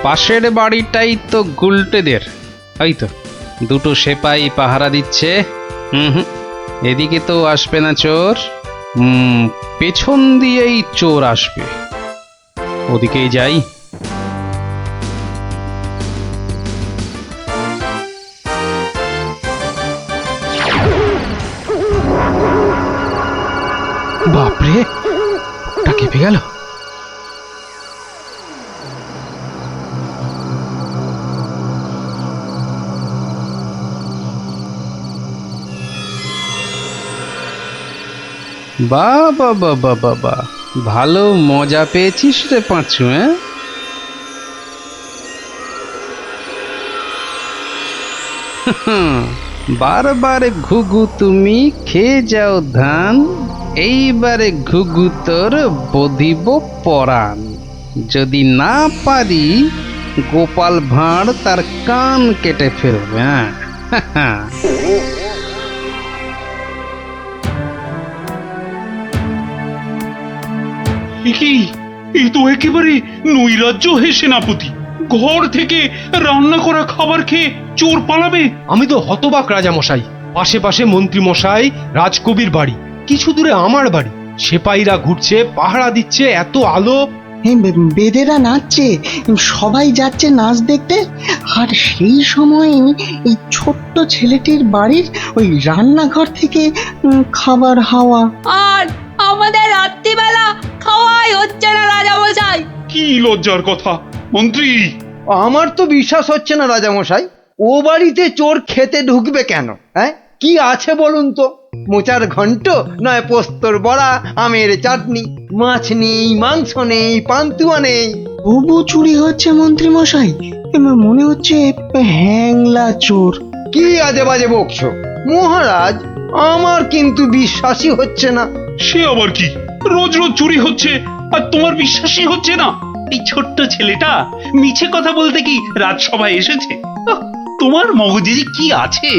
পাশের বাড়িটাই তো গুলটেদের, এই তো দুটো সেপাই পাহারা দিচ্ছে। এদিকে তো আসবে না চোর, পেছন দিয়েই চোর আসবে, ওদিকেই যাই। বাপরে, ওটা কেঁপে গেল। বাবা বাবা বাবা, ভালো মজা পেয়েছিস রে পাঁচু। বারবার ঘুঘু তুমি খেয়ে যাও ধান, এইবারে ঘুঘু তোর বধিব পরাণ। যদি না পারি গোপাল ভাঁড় তার কান কেটে ফেলবে। কি, এই তো একেবারে নৈরাজ্য হে সেনাপতি। ঘর থেকে রান্না করা খাবার খেয়ে চোর পালাবে? আমি তো হতবাক রাজামশাই। পাশে পাশে মন্ত্রী মশাই, রাজকবির বাড়ি, কিছু দূরে আমার বাড়ি, সেপাইরা ঘুরছে, পাহারা দিচ্ছে, এত আলো। বেদেরা নাচছে, সবাই যাচ্ছে নাচ দেখতে, আর সেই সময় এই ছোট্ট ছেলেটির বাড়ির ওই রান্নাঘর থেকে খাবার হাওয়া। আর আমাদের রাত্রিবেলা খাওয়াই হচ্ছে না রাজামশাই। কি লজ্জার কথা মন্ত্রী। আমার তো বিশ্বাস হচ্ছে না রাজামশাই, ও বাড়িতে চোর খেতে ঢুকবে কেন? হ্যাঁ, কি আছে বলুন তো? মোচার ঘন্ট, নয় পোস্তর বড়া, আমের চাটনি, মাছ নেই, মাংস নেই, পান্তুয়া নেই। তবু চুরি হচ্ছে মন্ত্রী মশাই, মনে হচ্ছে হ্যাংলা চোর। কি আজে বাজে বকছো মহারাজ, আমার কিন্তু বিশ্বাসই হচ্ছে না। সে আবার কি? রোজ রোজ চুরি হচ্ছে আর তোমার বিশ্বাসই হচ্ছে না? এই ছোট্ট ছেলেটা মিছে কথা বলতে কি রাজসভায় এসেছে? তোমার মগজে যে কি আছে?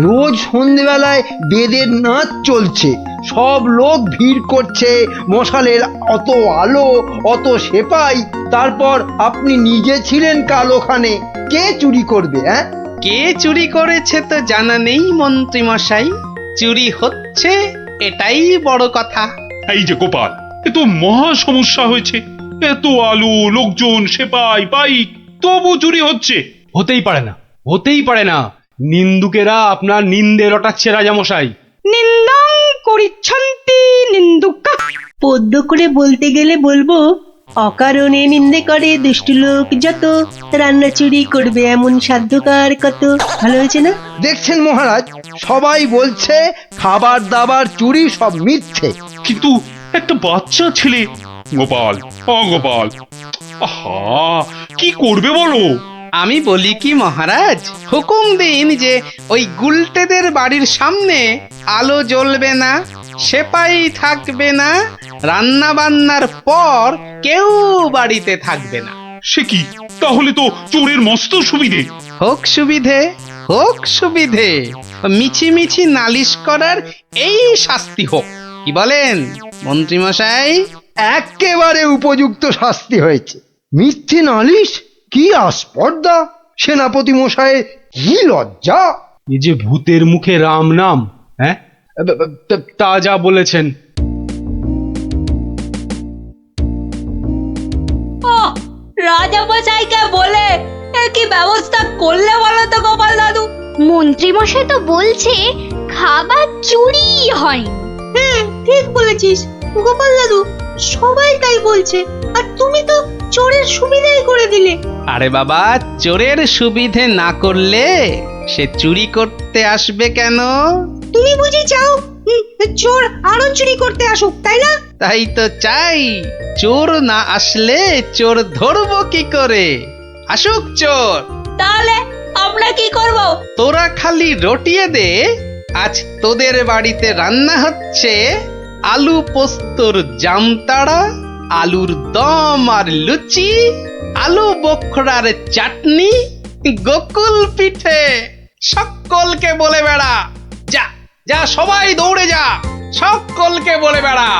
রোজ সন্ধ্যেবেলায় বেদের নাচ চলছে, সব লোক ভিড় করছে, মশালের অত আলো, অত সেপাই, তারপর আপনি নিজে ছিলেন কাল ওখানে। কে চুরি করবে? হ্যাঁ, কে চুরি করেছে তো জানা নেই মন্ত্রী মশাই, চুরি হচ্ছে এটাই বড় কথা। এই যে গোপাল, এ তো মহা সমস্যা হয়েছে। এত আলো, লোকজন, সেপাই, বাইক, তবু চুরি হচ্ছে। হতেই পারে না, হতেই পারে না। নিন্দুকেরা আপনার নিন্দে রটাচ্ছে রাজামশাই। নিন্দং করিচ্ছন্তি নিন্দুকা। পদ্য করে বলতে গেলে বলবো, অকারণে নিন্দে করে দুষ্টু লোক যত, রান্না চুরি করবে এমন সাধ্যকার কত। ভালো হয়েছে না? দেখছেন মহারাজ, সবাই বলছে খাবার দাবার চুরি সব মিথ্যে, কিন্তু একটা বাচ্চা ছেলে। গোপাল, গোপাল, আহা, কি করবে বলো? আমি বলি কি মহারাজ, হুকুম দিন যে ওই গুলটেদের বাড়ির সামনে আলো জ্বলবে না, সেপাই থাকবে না, রান্না বান্নার পর কেউ বাড়িতে থাকবে না। সে কি? তাহলে তো চোরের মস্ত সুবিধে। হোক সুবিধে, হোক সুবিধে, মিছি মিছি নালিশ করার এই শাস্তি হোক। কি বলেন মন্ত্রী মশাই? একেবারে উপযুক্ত শাস্তি হয়েছে। মিথ্যে নালিশ, কি আস্পর্ধা! সেনাপতি মশাই, কি লজ্জা! এই যে ভূতের মুখে রাম নাম, হ্যাঁ, তা যা বলেছেন। রাজামশাইকে বলে কি ব্যবস্থা করলে বলো তো গোপাল দাদু? মন্ত্রী মশাই তো বলছে খাবার চুরি হয়। হ্যাঁ, ঠিক বলেছিস গোপাল দাদু, সবাই তাই বলছে, আর তুমি তো চোরের সুবিধাই করে দিলে। আরে বাবা, চোরের সুবিধে না করলে সে চুরি করতে আসবে কেন? তুমি বুঝি চাও চোর আরো চুরি করতে আসুক, তাই না? তাই তো চাই। চোর না আসলে চোর ধরবো কি করে? আসুক চোর। তাহলে আমরা কি করব? তোরা খালি রটিয়ে দে, আজ তোদের বাড়িতে রান্না হচ্ছে আলু পোস্তর জামতাড়া, আলুর দম আর লুচি, আলু বোখরার চাটনি, গোকুল পিঠে। সকলকে বলে বেড়া, যা যা সবাই দৌড়ে যা, সকলকে বলে বেড়া।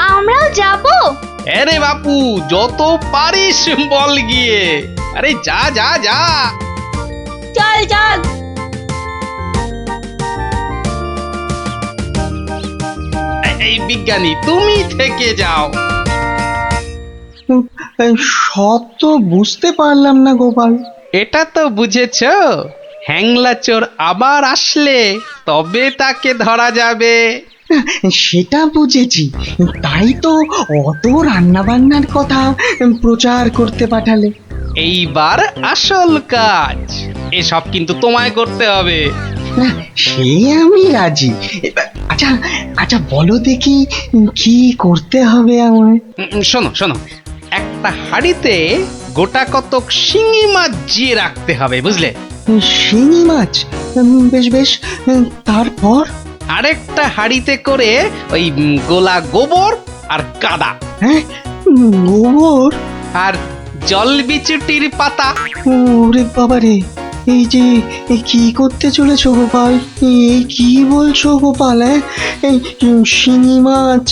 আমরাও যাব? আরে বাপু, যত পারিস বল গিয়ে। আরে যা যা যা। চল চল। এই বিজ্ঞানী, তুমি থেকে যাও। সব তো বুঝতে পারলাম না গোপাল। এটা তো বুঝেছ, হ্যাংলা চোর আবার আসলে তবে তাকে ধরা যাবে। সেটা বুঝেছি, তাই তো অত রান্না বান্নার কথা প্রচার করতে পাঠালে। এইবার আসল কাজ, এসব কিন্তু তোমায় করতে হবে। না, সে আমি রাজি। আচ্ছা আচ্ছা, বলো দেখি কি করতে হবে আমায়। শোনো শোনো, একটা হাঁড়িতে গোটা কতক শিঙি মাছ জিয়ে রাখতে হবে, বুঝলে? শিঙি মাছ? বেশ বেশ, তারপর? আরেকটা হাঁড়িতে করে ওই গোলা গোবর আর কাদা। হ্যাঁ, গোবর আর জল বিচুটির পাতা। ওরে বাবারে, এই যে কি করতে চলেছো গোপাল? এই কি বলছো গোপাল? এই শিঙি মাছ,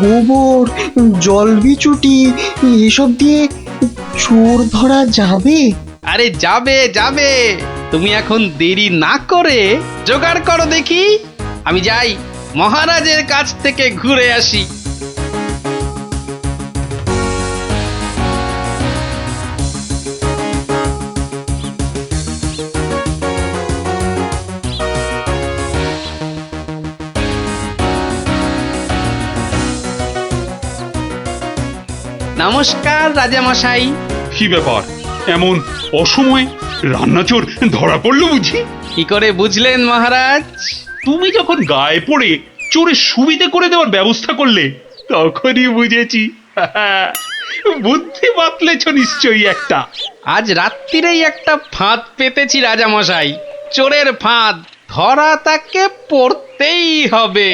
গোবর, জলবিচুটি এসব দিয়ে চোর ধরা যাবে? আরে যাবে যাবে, তুমি এখন দেরি না করে জোগাড় করো দেখি। আমি যাই, মহারাজের কাছ থেকে ঘুরে আসি। নমস্কার রাজামশাই। কি ব্যাপার, এমন অসময়ে রান্নাচোর ধরা পড়লো বুঝি? কি করে বুঝলেন মহারাজ? তুমি যখন গায়ে পড়ে চোরের সুবিধে করে দেওয়ার ব্যবস্থা করলে তখনই বুঝেছি। বুদ্ধি বাতলেছ নিশ্চয়ই একটা। আজ রাত্রিরেই একটা ফাঁদ পেতেছি রাজামশাই, চোরের ফাঁদ। ধরা তাকে পড়তেই হবে।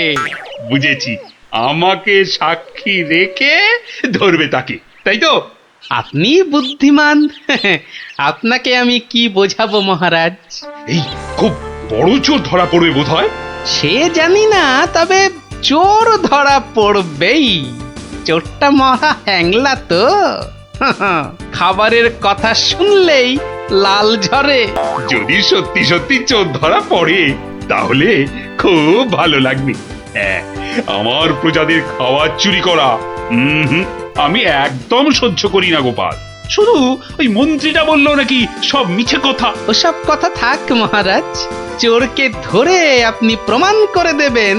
বুঝেছি, আমাকে সাক্ষী রেখে ধরবে তাকে, তাই তো? আপনি বুদ্ধিমান, আপনাকে আমি কি বোঝাবো মহারাজ? এই খুব বড় চোর ধরা পড়বে বোধ হয়। সে জানি না, তবে চোর ধরা পড়বেই। চোরটা মহা হ্যাংলা তো, খাবারের কথা শুনলেই লাল ঝরে। যদি সত্যি সত্যি চোর ধরা পড়ে তাহলে খুব ভালো লাগবে। হ্যাঁ, আমার প্রজাদের খাবার চুরি করা আমি একদম সহ্য করি না গোপাল। শুধু ওই মন্ত্রীটা বললো নাকি সব মিছে কথা। ওসব কথা থাক মহারাজ, চোরকে ধরে আপনি প্রমাণ করে দেবেন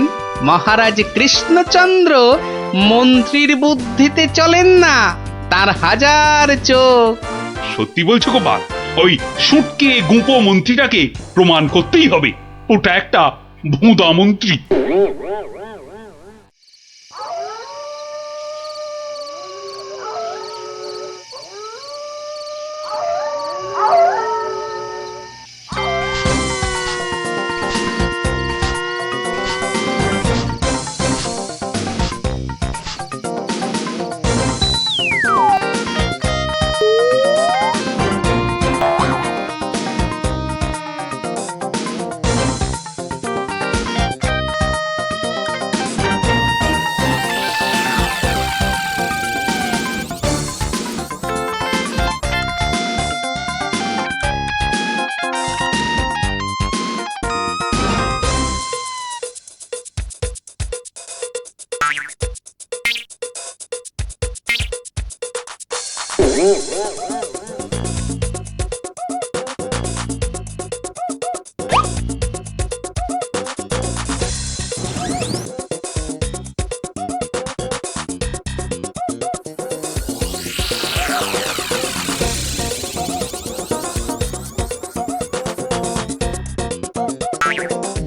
মহারাজ কৃষ্ণচন্দ্র মন্ত্রীর বুদ্ধিতে চলেন না, তার হাজার চোখ। সত্যি বলছো গোপাল? ওই সুটকে গুঁপো মন্ত্রীটাকে প্রমাণ করতেই হবে ওটা একটা ভুঁদা মন্ত্রী।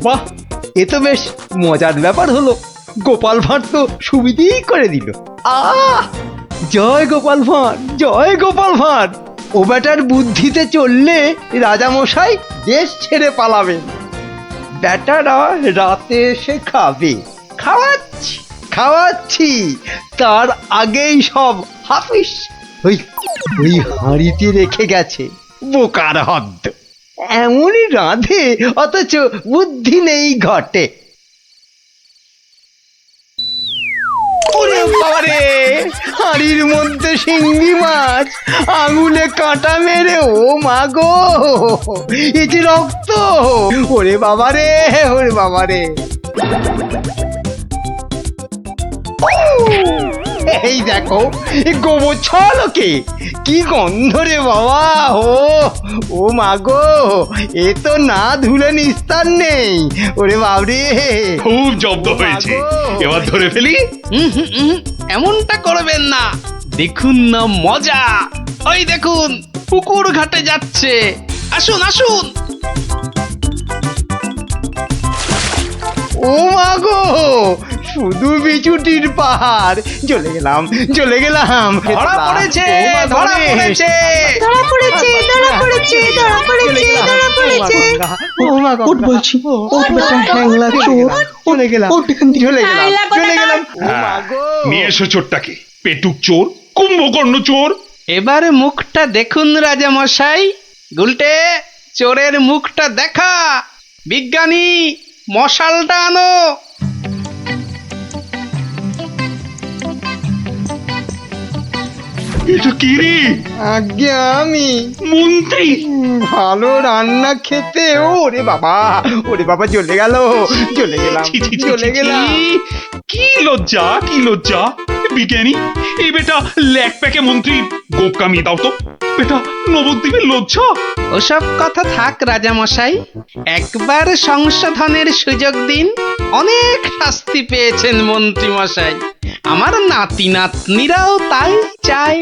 বাহ, এ তো বেশ মজার ব্যাপার হলো। গোপাল ভাঁড় তো সুবিধেই করে দিল। জয় গোপাল ভাঁড়, জয় গোপাল ভাঁড়। ও বেটার বুদ্ধিতে চললে রাজামশাই দেশ ছেড়ে পালাবেন। বেটারা রাতে এসে খাবে। খাওয়াচ্ছি খাওয়াচ্ছি, তার আগেই সব হাফিস ওই ওই হাঁড়িতে রেখে গেছে। বোকার হদ্দ, এমনই রাঁধে অথচ বুদ্ধি নেই ঘটে। ওরে বাবারে, হাঁড়ির মধ্যে শিঙ্গি মাছ, আঙুলে কাঁটা মেরে, ও মা গো, এ যে রক্ত! ওরে বাবারে, ওরে বাবারে! এই দেখো, গোবর ছলকে কি গন্ধ রে বাবা! ও মা গো, এ তো না ধুলে নিস্তার নেই। ওরে বাবরে, খুব জব্দ হয়েছে, এবার ধরে ফেলি। এমনটা করবেন না, দেখুন না মজা। ওই দেখুন, পুকুর ঘাটে যাচ্ছে। আসুন আসুন। ও মা গো, শুধু বিচুটির পাহাড়! চলে গেলাম, চলে গেলাম। ধরা পড়েছে, ধরা পড়েছে। ধরা পড়েছে, ধরা পড়েছে, ধরা পড়েছে, ধরা পড়েছে। ও মা গো, ওঠ বলছি, ওঠ বেটা হ্যাংলা চোর, চলে গেলাম, ওঠ এখান থেকে। চলে গেলাম, চলে গেলাম। ও মা হ্যাঁ, গো, নিয়ে এসো চোরটাকে। পেটুক চোর, কুম্ভকর্ণ চোর। এবার মুখটা দেখুন রাজা মশাই। গুলটে, চোরের মুখটা দেখা। বিজ্ঞানী, মশালটা আনো। এটা কি রে? আজ্ঞে আমি মন্ত্রী! ভালো রান্না খেতে। ওরে বাবা, ওরে বাবা, চলে গেল, চলে গেলাম, ছি, ছি, ছি, চলে ছি, গেলাম। কি লজ্জা, কি লজ্জা! বিজ্ঞানী, এই বেটা ল্যাক প্যাকে মন্ত্রী গোপ কামিয়ে দাও তো। বেটা নবদ্বীপের লজ্জা। ওসব কথা থাক রাজা মশাই, একবার সংশোধনের সুযোগ দিন। অনেক শাস্তি পেয়েছেন মন্ত্রী মশাই, আমার নাতি নাতনিরাও তাই চায়।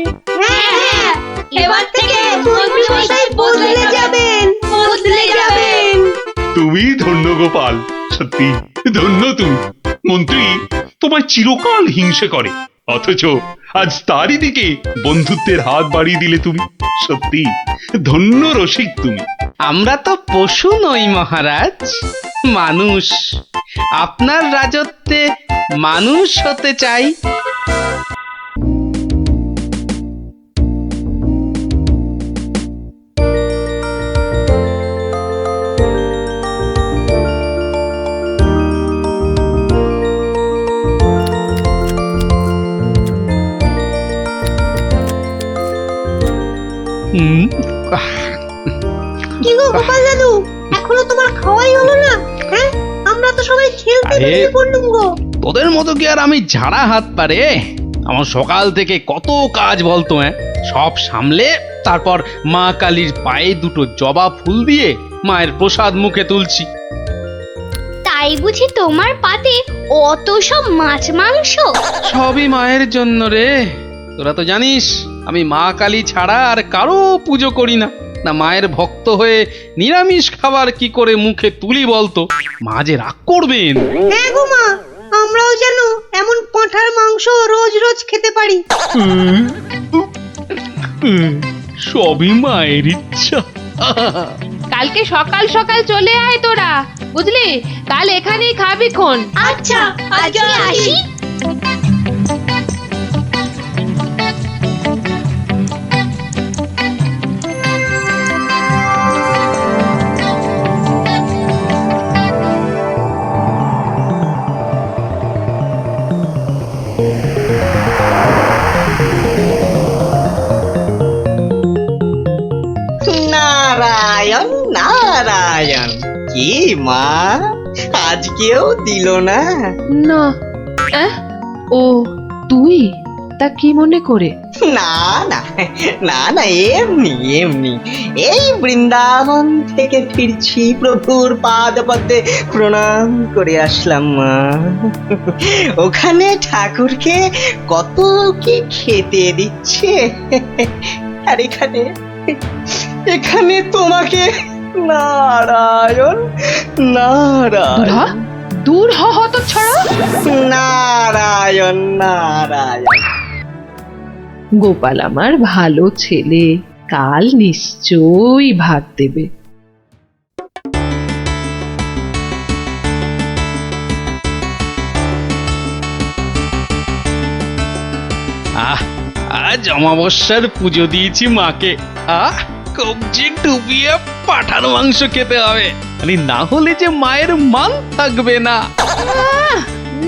এবার থেকে মন্ত্রী মশাই বদলে যাবেন, বদলে যাবেন। তুমি ধন্য গোপাল, সত্যি ধন্য তুমি। মন্ত্রী তোমায় চিরকাল হিংসে করে, অথচ আজ তারই দিকে বন্ধুত্বের হাত বাড়িয়ে দিলে তুমি। সত্যি ধন্য রসিক তুমি। আমরা তো পশু নই মহারাজ, মানুষ। আপনার রাজত্বে মানুষ হতে চাই। কি গো গোপাল দাদু, এখনো তোমার খাওয়াই হলো না? হ্যাঁ, আমরা তো সবাই খেলতে আরে, বেরিয়ে পড়লুম গো। তোদের মতো কি আর আমি ঝাড়া হাত পারে? আমার সকাল থেকে কত কাজ বলতো। সব সামলে তারপর মা কালীর পায়ে দুটো জবা ফুল দিয়ে মায়ের প্রসাদ মুখে তুলছি। তাই বুঝি তোমার পাতে অত সব মাছ মাংস? সবই মায়ের জন্য রে। তোরা তো জানিস আমি মা কালী ছাড়া আর কারো পুজো করি না। না মায়ের ভক্ত হয়ে নিরামিষ খাবার কি করে মুখে তুলি বলতো? মা যে রাগ করবেন। হ্যাঁ গো মা, আমরাও যেন এমন পাঁঠার মাংস রোজ রোজ খেতে পারি। সবই মায়ের ইচ্ছা। কালকে সকাল সকাল চলে আয় তোরা, বুঝলি? কাল এখানেই খাবি খন। আচ্ছা, আজকে আসি। নারায়ণ নারায়ণ, কি মা, আজকেও দিল না? না, ও তুই? তা কি মনে করে? না না না না, এমনি এমনি, এই বৃন্দাবন থেকে ফিরছি, প্রভুর পাদ পদ্মে প্রণাম করে আসলাম মা। ওখানে ঠাকুরকে কত কি খেতে দিচ্ছে, আর এখানে এখানে তোমাকে নারায়ণ নারায়ণ, দূর হ হত ছড়া। নারায়ণ নারায়ণ। গোপাল আমার ভালো ছেলে, কাল নিশ্চয়ই ভাত দেবে। আজ অমাবস্যার পুজো দিয়েছি মাকে। কবজি ডুবিয়ে পাঠার মাংস খেতে হবে, না হলে যে মায়ের মান থাকবে না।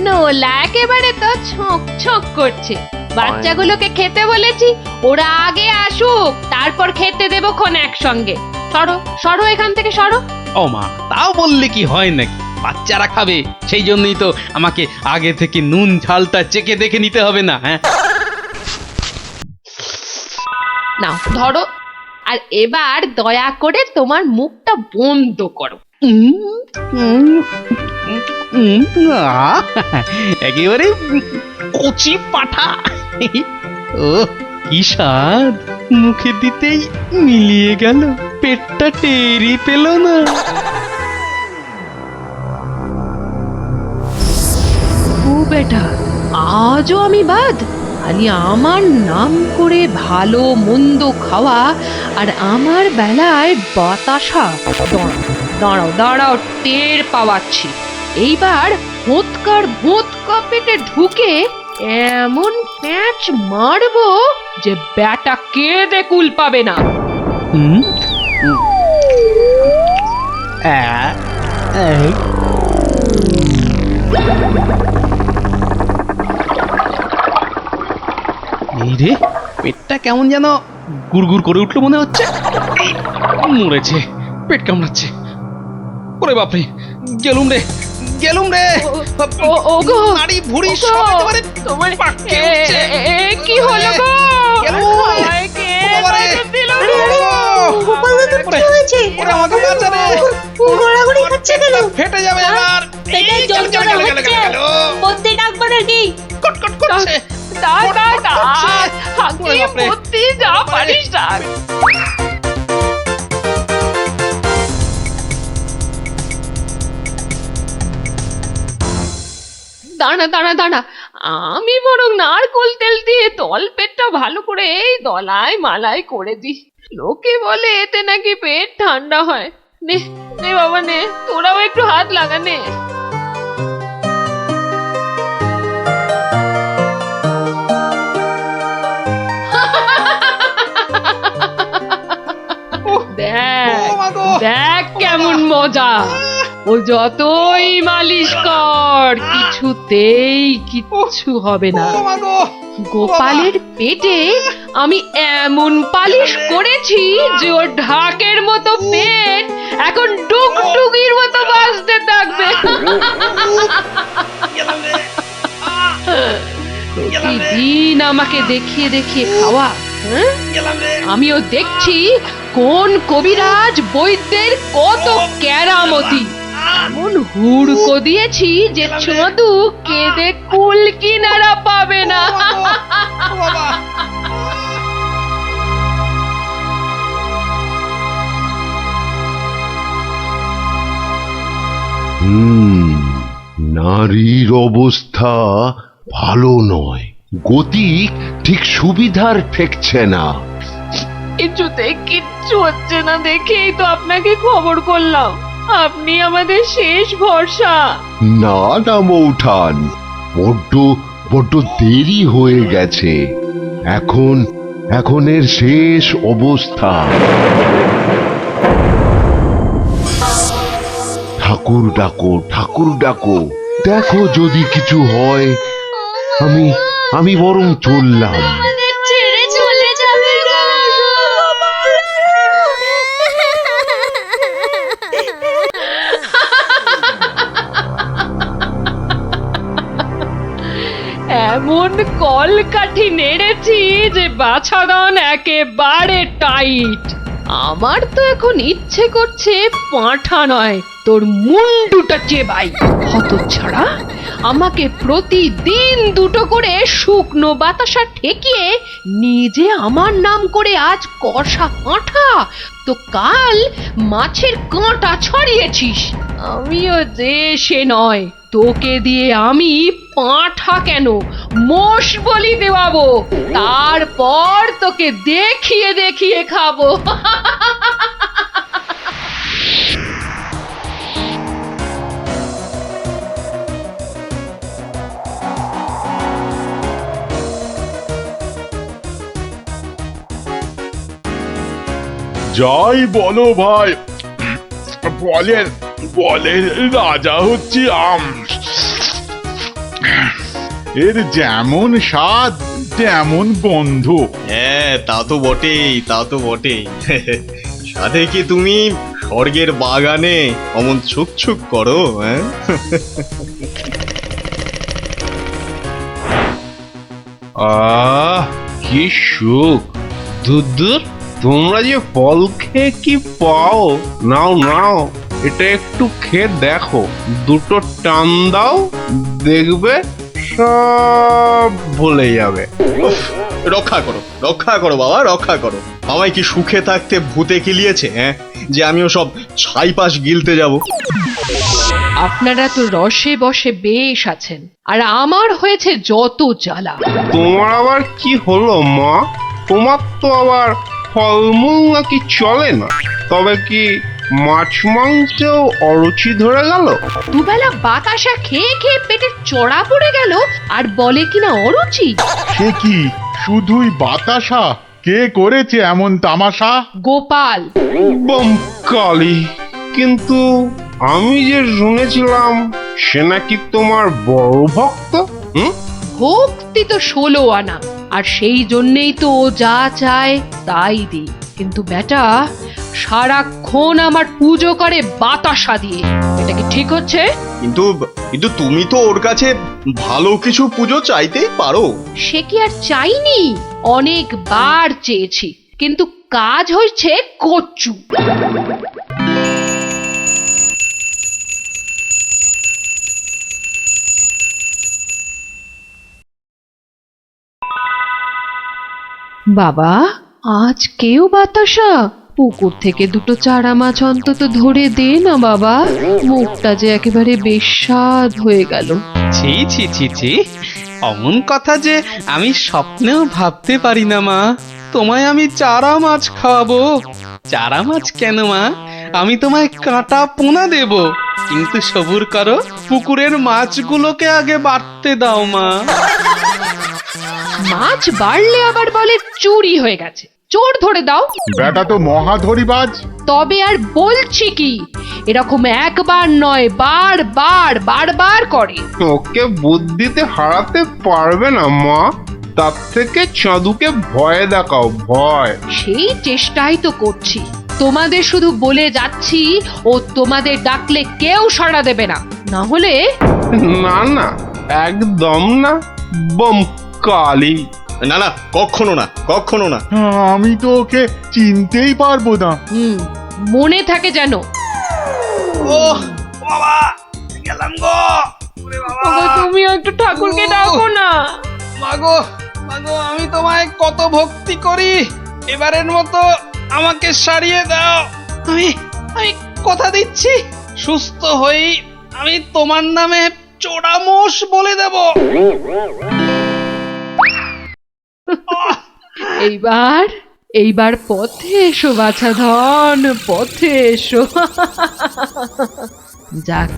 নোলা একেবারে তো ছক ছক করছে। বাচ্চাগুলোকে খেতে বলেছি, ওরা আগে আসুক, তারপর খেতে দেবো খন একসঙ্গে। সরো সরো এখান থেকে সরো। ও মা, তাও বললে কি হয় নাকি? বাচ্চারা খাবে, সেই জন্যই তো আমাকে আগে থেকে নুন ঝালটা চেখে দেখে নিতে হবে না? হ্যাঁ, নাও ধরো, আর এবার দয়া করে তোমার মুখটা বন্ধ করো। একেবারে কচি পাঠা। ও কি স্বাদ, মুখে দিতেই মিলিয়ে গেল, পেটটা টেরি পেল না। ও বেটা, আজও আমি বাদ? খালি আমার নাম করে ভালো মন্দ খাওয়া, আর আমার বেলায় বাতাসা। দাঁড়াও দাঁড়াও, টের পাওয়াচ্ছি। এইবার ভোঁতকা পেটে ঢুকে এমন প্যাঁচ মারবো যে ব্যাটা কেঁদে কুল পাবে না। এই রে, পেটটা কেমন যেন গুড়গুড় করে উঠলো মনে হচ্ছে। মরেছে, পেট কামড়াচ্ছে। ওরে বাপরে, গেলুম রে গেলুম রে। ওগো, নাড়ি ভুঁড়ি ওগো, সব একেবারে তোমার পাককে উঠছে। কি হলো গো? আমায় কে বাঁচা দিল গো? গোপাল দাদুর কি হয়েছে? ওরে আমাকে বাঁচা রে, গড়াগড়ি খাচ্ছে কেন? ফেটে যাবে এবার। পেটে যন্ত্রণা হচ্ছে, বদ্যি ডাকবো নাকি? কটকট করছে। যা পারিস ডাক। দাঁড়া দাঁড়া দাঁড়া, আমি বরং নারকোল তেল দিয়ে তলপেটটা ভালো করে এই দলাই মালাই করে দিই। লোকে বলে এতে নাকি পেট ঠান্ডা হয়। নে নে বাবা নে, তোরাও একটু হাত লাগা নে। দেখ দেখ কেমন মজা। ও যতই মালিশ কর, কিছুতেই কিচ্ছু হবে না। গোপালের পেটে আমি এমন পালিশ করেছি যে ওর ঢাকের মতো পেট এখন ডুগডুগির মতো বাজতে থাকবে। প্রতিদিন আমাকে দেখিয়ে দেখিয়ে খাওয়া, হ্যাঁ? আমিও দেখছি কোন কবিরাজ বৈদ্যের কত কেরামতি। এমন হুড়কো দিয়েছি যে ছদু কেঁদে কুল কিনারা পাবে না। নারীর অবস্থা ভালো নয়, গতি ঠিক সুবিধার ঠেকছে না। কিছুতে কিচ্ছু হচ্ছে না দেখেই তো আপনাকে খবর করলাম। আপনি আমাদের শেষ ভরসা। না না মৌঠান, বড্ড দেরি হয়ে গেছে। এখন এর শেষ অবস্থা। ঠাকুর ডাকো, দেখো যদি কিছু হয়। আমি বরং চললাম। ছেড়ে চলে যাবে গো। এমন কলকাঠি নেড়েছি যে বাছাধন একেবারে টাইট। আমার তো এখন ইচ্ছে করছে পাঁঠা নয়, তোর মুন্ডুটা চেবাই। হতচ্ছাড়া, আমাকে প্রতিদিন দুটো করে শুকনো বাতাসা ঠেকিয়ে নিজে আমার নাম করে আজ কষা পাঁঠা, তো কাল মাছের কাঁটা ছড়িয়েছিস। আমিও যে সে নয়, তোকে দিয়ে আমি পাঁঠা কেন মোষ বলি দেওয়াবো, তারপর তোকে দেখিয়ে দেখিয়ে খাবো। যাই বলো ভাই, বলের রাজা হচ্ছি এর যেমন স্বাদ তেমন গন্ধ। হ্যাঁ তা তো বটেই, তা তো বটেই। সাথে কি তুমি স্বর্গের বাগানে অমন ছুক করো? হ্যাঁ, কি সুখ! দূর তোমরা যে ফল খেয়ে কি পাও, নাও নাও, এটা একটু খেয়ে দেখো, দুটো টান দাও, দেখবে সব ভুলে যাবে। রক্ষা করো বাবা, রক্ষা করো। আমায় কি সুখে থাকতে ভূতে কিলিয়েছে? হ্যাঁ, যে আমিও সব ছাইপাশ গিলতে যাব? আপনারা তো রসে বসে বেশ আছেন, আর আমার হয়েছে যত জ্বালা। তোমার আবার কি হলো মা? তোমার তো আবার ফলমূল নাকি চলে না, তবে কি মাছ মাংসেও অরুচি ধরে গেল? দুবেলা বাতাসা খেয়ে খেয়ে পেটে চড়া পড়ে গেল, আর বলে কিনা অরুচি। সে কি শুধুই বাতাসা? কে করেছে এমন তামাশা? গোপাল। বমকালি! কিন্তু আমি যে শুনেছিলাম সে নাকি তোমার বড় ভক্ত। ভক্তি তো 16 আনা, আর সেই জন্যেই তো ও যা চায় তাই দিই। কিন্তু বেটা সারাক্ষণ আমার পুজো করে বাতাসা দিয়ে, এটা কি ঠিক হচ্ছে? কিন্তু তুমি তো ওর কাছে ভালো কিছু পুজো চাইতেই পারো। সে কি আর চাইনি? অনেকবার চেয়েছি, কিন্তু কাজ হচ্ছে কচ্ছু। বাবা, আজ কেউ বাতাসা? পুকুর থেকে দুটো চারা মাছ অন্তত ধরে দে না বাবা, মুখটা যে একেবারে বেস্বাদ হয়ে গেল। ছি ছি ছি ছি, অমন কথা যে আমি স্বপ্নেও ভাবতে পারি না মা। তোমায় আমি চারা মাছ খাওয়াবো। চারা মাছ কেন মা, আমি তোমায় কাঁটা পোনা দেব। কিন্তু সবুর করো, পুকুরের মাছগুলোকে আগে বাড়তে দাও মা। মাছ বাড়লে আবার বলে চুরি হয়ে গেছে, চোর ধরে দাও। বেটা তো মহাধরিবাজ। তবে আর বলছি কি, এরকম একবার নয়, বারবার করে। ওকে বুদ্ধিতে হারাতে পারবে না মা, তার থেকে চাঁদুকে ভয় দেখাও, ভয়। সেই চেষ্টাই তো করছি। তোমাদের শুধু বলে যাচ্ছি, ও তোমাদের ডাকলে কেউ সাড়া দেবে না, না হলে। না না, একদম না, বমকালি! না না, কখনো না, কখনো না। আমি তো ওকে চিনতেই পারবো না। মনে থাকে যেন। ও বাবা, গেলাম গো। তুমি একটু ঠাকুরকে ডাকো না। মাগো, আমি তোমায় কত ভক্তি করি, এবারের মতো আমাকে সারিয়ে দাও। আমি কথা দিচ্ছি, সুস্থ হই আমি তোমার নামে চোরামোষ বলে দেব। এইবার পথে এসো বাছা ধন, পথে এসো। যাক,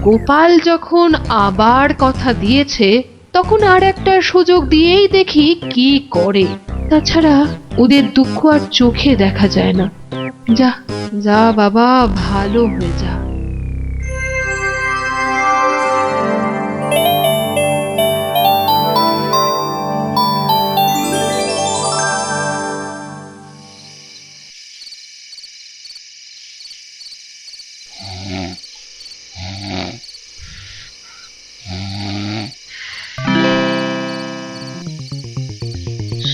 গোপাল যখন আবার কথা দিয়েছে, তখন আর একটা সুযোগ দিয়েই দেখি কি করে। তাছাড়া ওদের দুঃখ আর চোখে দেখা যায় না। যা যা বাবা, ভালো হয়ে যা।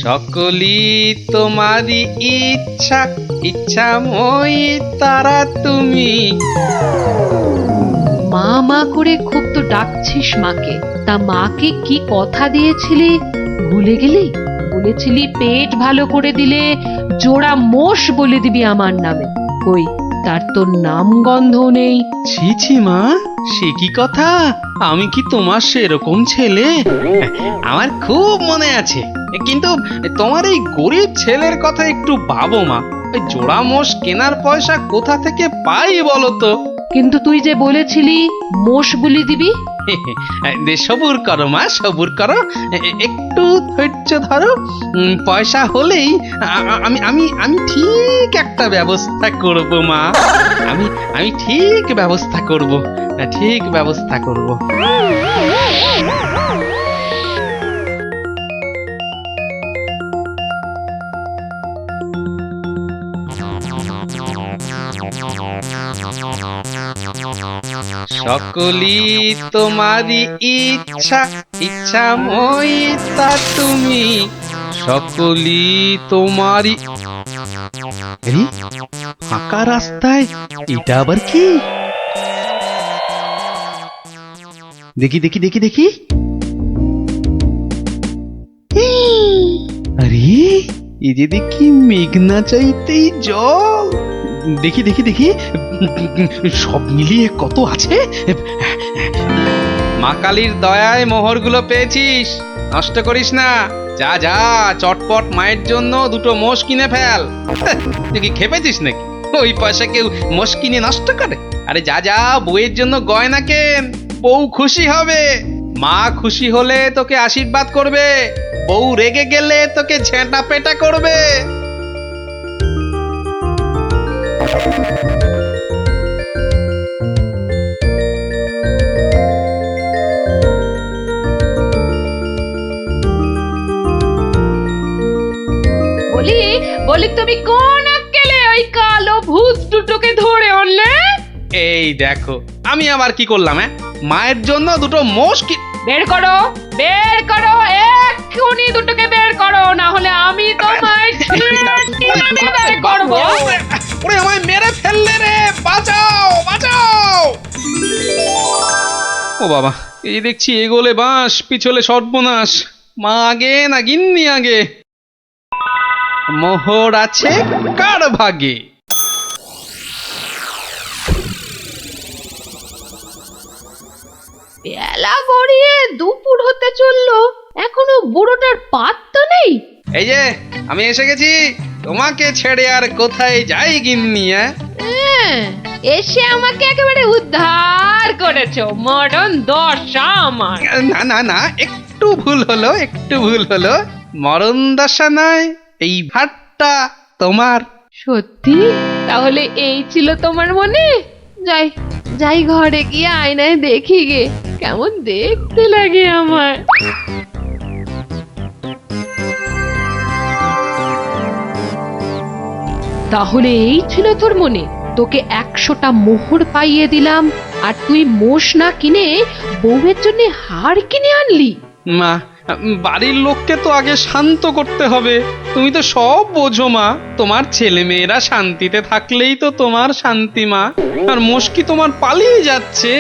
সকলি তোমারই ইচ্ছাময়ী তারা তুমি। মা করে খুব তো ডাকছিস মাকে, তা মাকে কি কথা দিয়েছিলি ভুলে গেলি? বলেছিলি পেট ভালো করে দিলে জোড়া মোষ বলে দিবি আমার নামে। কই, তার তো নাম গন্ধ নেই। ছি ছি মা, সে কি কথা? আমি কি তোমার সেরকম ছেলে? আমার খুব মনে আছে, কিন্তু তোমার এই গরিব ছেলের কথা একটু ভাবো মা। ওই জোড়া মোষ কেনার পয়সা কোথা থেকে পাই বলো তো? কিন্তু তুই যে বলেছিলি মোষ বলি দিবি। সবুর করো মা, সবুর করো, একটু ধৈর্য ধরো। পয়সা হলেই আমি ঠিক একটা ব্যবস্থা করব মা। আমি ঠিক ব্যবস্থা করব, ঠিক ব্যবস্থা করব। সকলি তোমারই ইচ্ছা, ইচ্ছাময়ী তা তুমি, সকলি তোমারই। এই ফাঁকা রাস্তায় এটা আবার কি? দেখি দেখি দেখি দেখি, আরে এই যে দেখি মেঘনা চাইতেই জল। দেখি দেখি দেখি, সব মিলিয়ে কত আছে। মা কালীর দয়ায় মোহরগুলো পেয়েছিস, নষ্ট করিস না। যা যা, চটপট মায়ের জন্য দুটো মোষ কিনে ফেল। তুই কি খেপেছিস নাকি? ওই পয়সা কেউ মোষ কিনে নষ্ট করে? আরে যা যা, বউয়ের জন্য গয়না কেন, বউ খুশি হবে। মা খুশি হলে তোকে আশীর্বাদ করবে, বউ রেগে গেলে তোকে ঝেঁটা পেটা করবে। বলি বলি তুমি কোন আক্কেলে ওই কালো ভূত দুটোকে ধরে আনলে? এই দেখো, আমি আবার কি করলাম? মায়ের জন্য দুটো মোষ কি বের করো, বের করো, এক্ষুনি দুটোকে বের করো, না হলে আমি তোমায় বের করবো। ওরে আমায় মেরে ফেললে রে, বাঁচাও বাঁচাও। ও বাবা, এই দেখছি এগোলে বাঁশ, পিছলে সর্বনাশ। মা আগে না গিন্নি আগে? মোহর আছে কার ভাগে? বেলা গড়িয়ে দুপুর হতে চললো, এখনো বুড়োটার পাত্তা নেই। এই যে আমি এসে গেছি, তোমাকে ছেড়ে আর কোথায় যাই গিন্নি? এসে আমাকে একেবারে উদ্ধার করেছো, মরণ দশা আমার। না না না, একটু ভুল হলো, একটু ভুল হলো। মরণ দশা নয়, এই ভাতটা তোমার। সত্যি? তাহলে এই ছিল তোমার মনে? যাই যাই, ঘরে গিয়ে আয়নায় দেখি গে কেমন দেখতে লাগে আমার। তাহলে এই ছিল তোর মনে? তোকে 100টা মোহর পাইয়ে দিলাম, আর তুই মোষ না কিনে বউয়ের জন্য হার কিনে আনলি? মা, বাড়ির লোককে তো আগে শান্ত করতে হবে। তুমি তো সব বোঝো মা, তোমার ছেলে মেয়েরা শান্তিতে থাকলেই তো তোমার শান্তি মা। আর মুশকি তোমার পালিয়ে যাচ্ছে,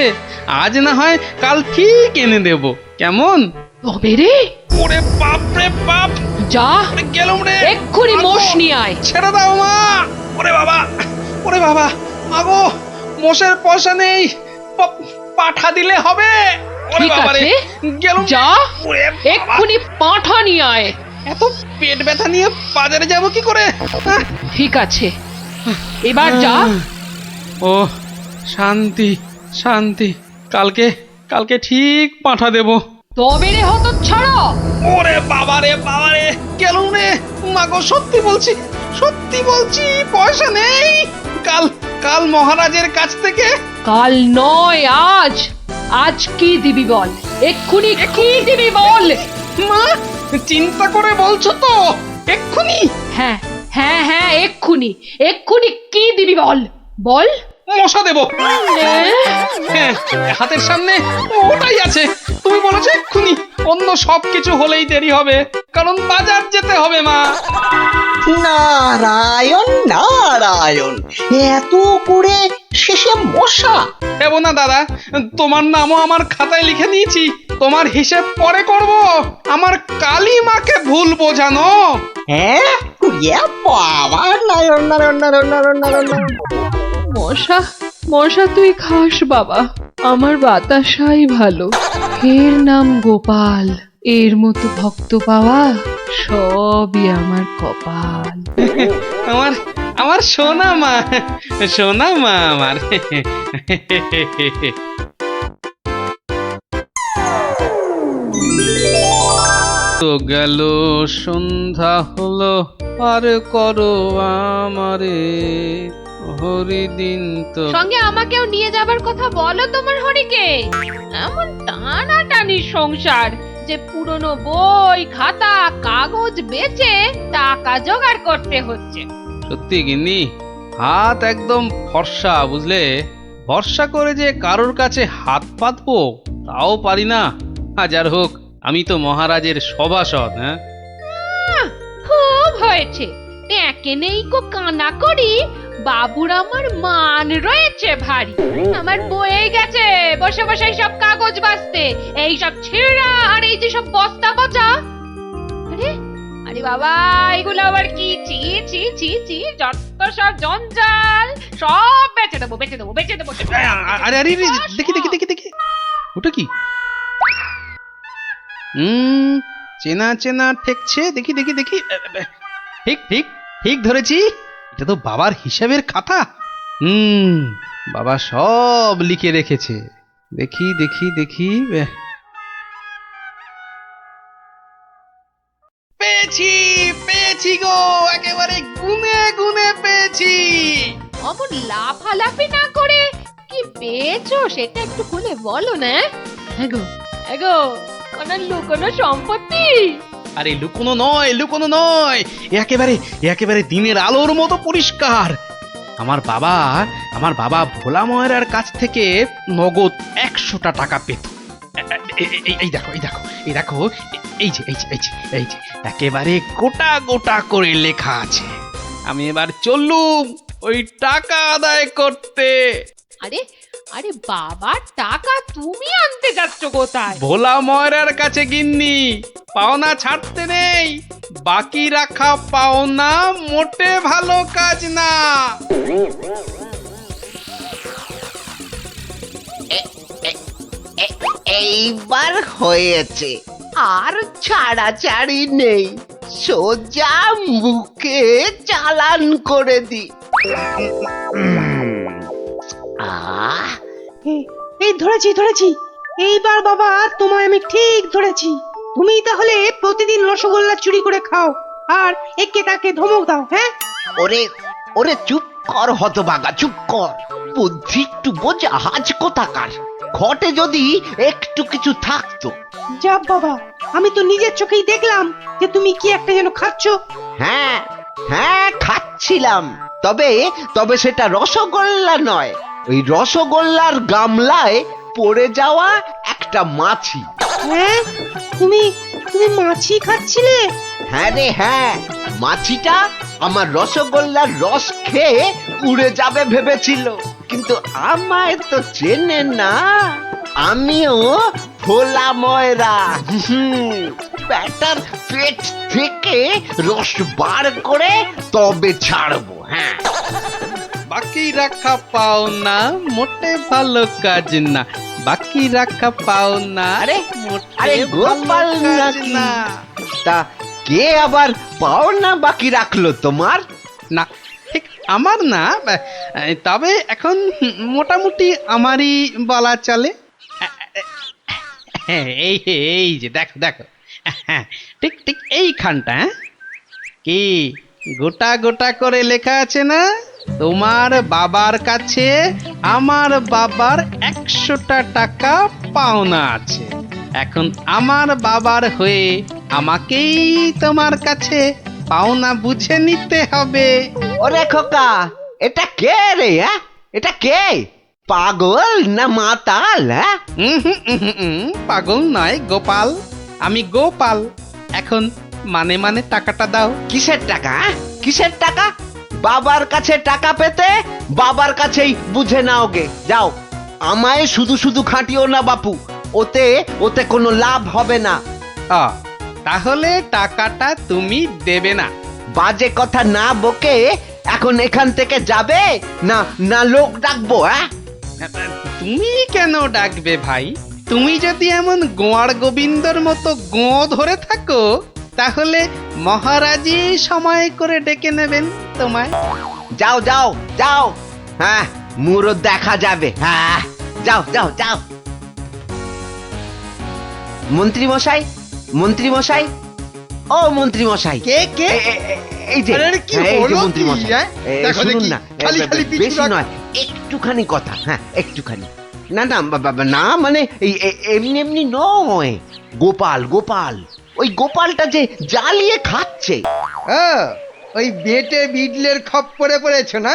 আজ না হয় কাল ঠিক এনে দেব, কেমন? তবে রে, ওরে বাপ রে বাপ, যা গেলুম রে, এক্ষুনি মোষ নিয়ে আয়। ছেড়ে দাও মা। ওরে বাবা, ওরে বাবা, আগো মোষের পয়সা নেই, পাঠা দিলে হবে। ঠিক আছে, যা এক্ষুনি পাঁঠা নিয়ে আয়। এত পেট ব্যথা নিয়ে বাজারে যাব কি করে? ঠিক আছে, এবার যা। ও শান্তি শান্তি, কালকে কালকে ঠিক পাঠা দেব। তবে রে হতচ্ছাড়া। ওরে বাবা রে বাবা রে, গেলুম রে। মাগো সত্যি বলছি, সত্যি বলছি, পয়সা নেই। কাল কাল মহারাজের কাছ থেকে। কাল নয়, আজ। আজ কি দিবি বল, এক্ষুনি কি দিবি বল। মা, চিন্তা করে বলছো তো? এক্ষুনি? হ্যাঁ হ্যাঁ হ্যাঁ, এক্ষুনি এক্ষুনি কি দিবি বল, বল। মশা দেব। হ্যাঁ, হাতের সামনে ওটাই আছে, তুমি বলেছো এক্ষুনি। অন্য সবকিছু হলেই দেরি হবে, কারণ বাজার যেতে হবে মা। নারায়ণ নারায়ণ, এত করে শেষে মশা। দেব না দাদা, তোমার নামও আমার খাতায় লিখে নিয়েছি, তোমার হিসেব পরে করব। আমার কালী মাকে ভুল বোঝানো। হ্যাঁ, বাবা, নারায়ণ নারায়ণ নারায়ণ নারায়ণ নারায়ণ। মশা মশা তুই খাস বাবা, আমার বাতাসাই ভালো। এর নাম গোপাল, এর মতো ভক্ত পাওয়া সবই আমার কপাল। আমার আমার সোনা মা, সোনা মা আমার। তো গেল সন্ধ্যা হলো, আর করো আমারে হরিদিন। তো সঙ্গে আমাকেও নিয়ে যাবার কথা বলো তোমার হরিকে। এমন টানাটানি সংসার যে পুরনো বই খাতা কাগজ বেচে টাকা জোগাড় করতে হচ্ছে। সত্যি গিন্নি, হাত একদম ফর্সা বুঝলে, ভরসা করে যে কারোর কাছে হাত পাতবো তাও পারি না। হাজার হোক আমি তো মহারাজের সভাসদ। হ্যাঁ, খুব হয়েছে, একে নেই কো কানা করি, বাবুর আমার মান রয়েছে ভারী। আমার বয়ে গেছে বসে বসে সব কাগজ বাঁচতে, এই সব ছেঁড়া আর এই যে সব বস্তা পচা। আরে আরে বাবা, এগুলো আবার কি? চি চি চি চি, যত সব জঞ্জাল, সব বেচে দেবো বেচে দেবো বেচে দেবো। আরে আরে দেখি দেখি দেখি দেখি, ওটা কি? চেনা চেনা ঠেকছে, দেখি দেখি দেখি, ঠিক ঠিক ঠিক ধরেছি, এটা তো বাবার হিসাবের খাতা। বাবা সব লিখে রেখেছে, দেখি দেখি দেখি, পেয়েছি পেয়েছি গো, একেবারে গুনে গুনে পেয়েছি। অমন লাফালাফি না করে কি পেয়েছো সেটা একটু খুলে বলো না। এগো এগো, কোনো লুকোনো সম্পত্তি? আরে লুকোনো নয়, লুকোনো নয়, একেবারে একেবারে দিনের আলোর মতো পরিষ্কার। আমার বাবা ভোলা ময়রার কাছ থেকে নগদ 100টা টাকা পেত। এই দেখো এই দেখো এই দেখো, এই যে এই যে এই যে এই যে একেবারে গোটা গোটা করে লেখা আছে। আমি এবার চললুম ওই টাকা আদায় করতে। আরে আরে বাবা, টাকা তুমি আনতে যাচ্ছ কোথায়? ভোলা ময়রার কাছে গিন্নি, পাওনা ছাড়তে নেই, বাকি রাখা পাওনা মোটে ভালো কাজ না। এইবার হয়েছে, আর ছাড়াছাড়ি নেই, সোজা মুখে চালান করে দি। এই ধরেছি ধরেছি, এইবার বাবা তোমায় আমি ঠিক ধরেছি। তুমি তাহলে প্রতিদিন রসগোল্লা চুরি করে খাও আর একে তাকে ধমক দাও। হ্যাঁ, ওরে ওরে চুপ কর হতভাগা, চুপ কর, বুদ্ধি একটু বোঝা, হাজ কোথাকার। ঘটে যদি একটু কিছু থাকতো। যা বাবা, আমি তো নিজের চোখেই দেখলাম যে তুমি কি একটা যেন খাচ্ছ। হ্যাঁ হ্যাঁ খাচ্ছিলাম, তবে তবে সেটা রসগোল্লা নয়, ওই রসগোল্লার গামলায় পড়ে যাওয়া একটা মাছি। হ্যাঁ, তুমি তুমি মাছি খাচ্ছিলে? হ্যাঁ রে হ্যাঁ, মাছিটা আমার রসগোল্লার রস খেয়ে উড়ে যাবে ভেবেছিল, কিন্তু আমায় তো চেনে না, আমিও ভোলা ময়রা। ব্যাটার পেট থেকে রস বার করে তবে ছাড়বো। হ্যাঁ, বাকি রাখা পাওনা মোটে ভালো কাজ না, বাকি রাখা পাওনা আরে মোটে গোপাল নাকি? তা কে আবার পাওনা বাকি রাখলো তোমার? না, ঠিক আমার না, তবে এখন মোটামুটি আমারই বলা চলে। এই এই যে দেখো দেখো, ঠিক ঠিক এইখানটা। কি গোটা গোটা করে লেখা আছে না? তোমার বাবার কাছে আমার বাবার 100টা টাকা পাওনা আছে। এখন আমার বাবার হয়ে আমাকেই তোমার কাছে পাওনা বুঝে নিতে হবে। ওরে খোকা, এটা কে রে? হ্যাঁ, এটা কে? পাগল না মাতাল? হ্যাঁ, পাগল নয় গোপাল, আমি গোপাল। এখন মানে মানে টাকাটা দাও। কিসের টাকা? কিসের টাকা? বাবার কাছে টাকা পেতে বাবার কাছেই বুঝে নাও গে, যাও। আমায় শুধু শুধু খাটিও না বাপু, ওতে ওতে কোনো লাভ হবে না। তাহলে টাকাটা তুমি দেবে না? বাজে কথা না বকে এখন এখান থেকে যাবে না না লোক ডাকবো? হ্যাঁ, তুমি কেন ডাকবে ভাই? তুমি যদি এমন গোয়ার গোবিন্দর মতো গো ধরে থাকো তাহলে মহারাজই সময় করে ডেকে নেবেন তোমায়। যাও যাও যাও, হ্যাঁ মুরো দেখা যাবে। হ্যাঁ, যাও যাও যাও। মন্ত্রী মশাই, মন্ত্রী মশাই, ও মন্ত্রী মশাই। কে কে? এই যে কি এই যে হলো মন্ত্রী কি? মশাই, দেখো শুনুন দেখি, না, খালি খালি পিছু বেশি রাখ। নয়, একটুখানি কথা। হ্যাঁ, একটুখানি। না না বাবা না, মানে এই এমনি এমনি নয়, গোপাল গোপাল, ওই গোপালটা যে জ্বালিয়ে খাচ্ছে। ওই বেটে বিডলের খপ্পরে পড়েছ না?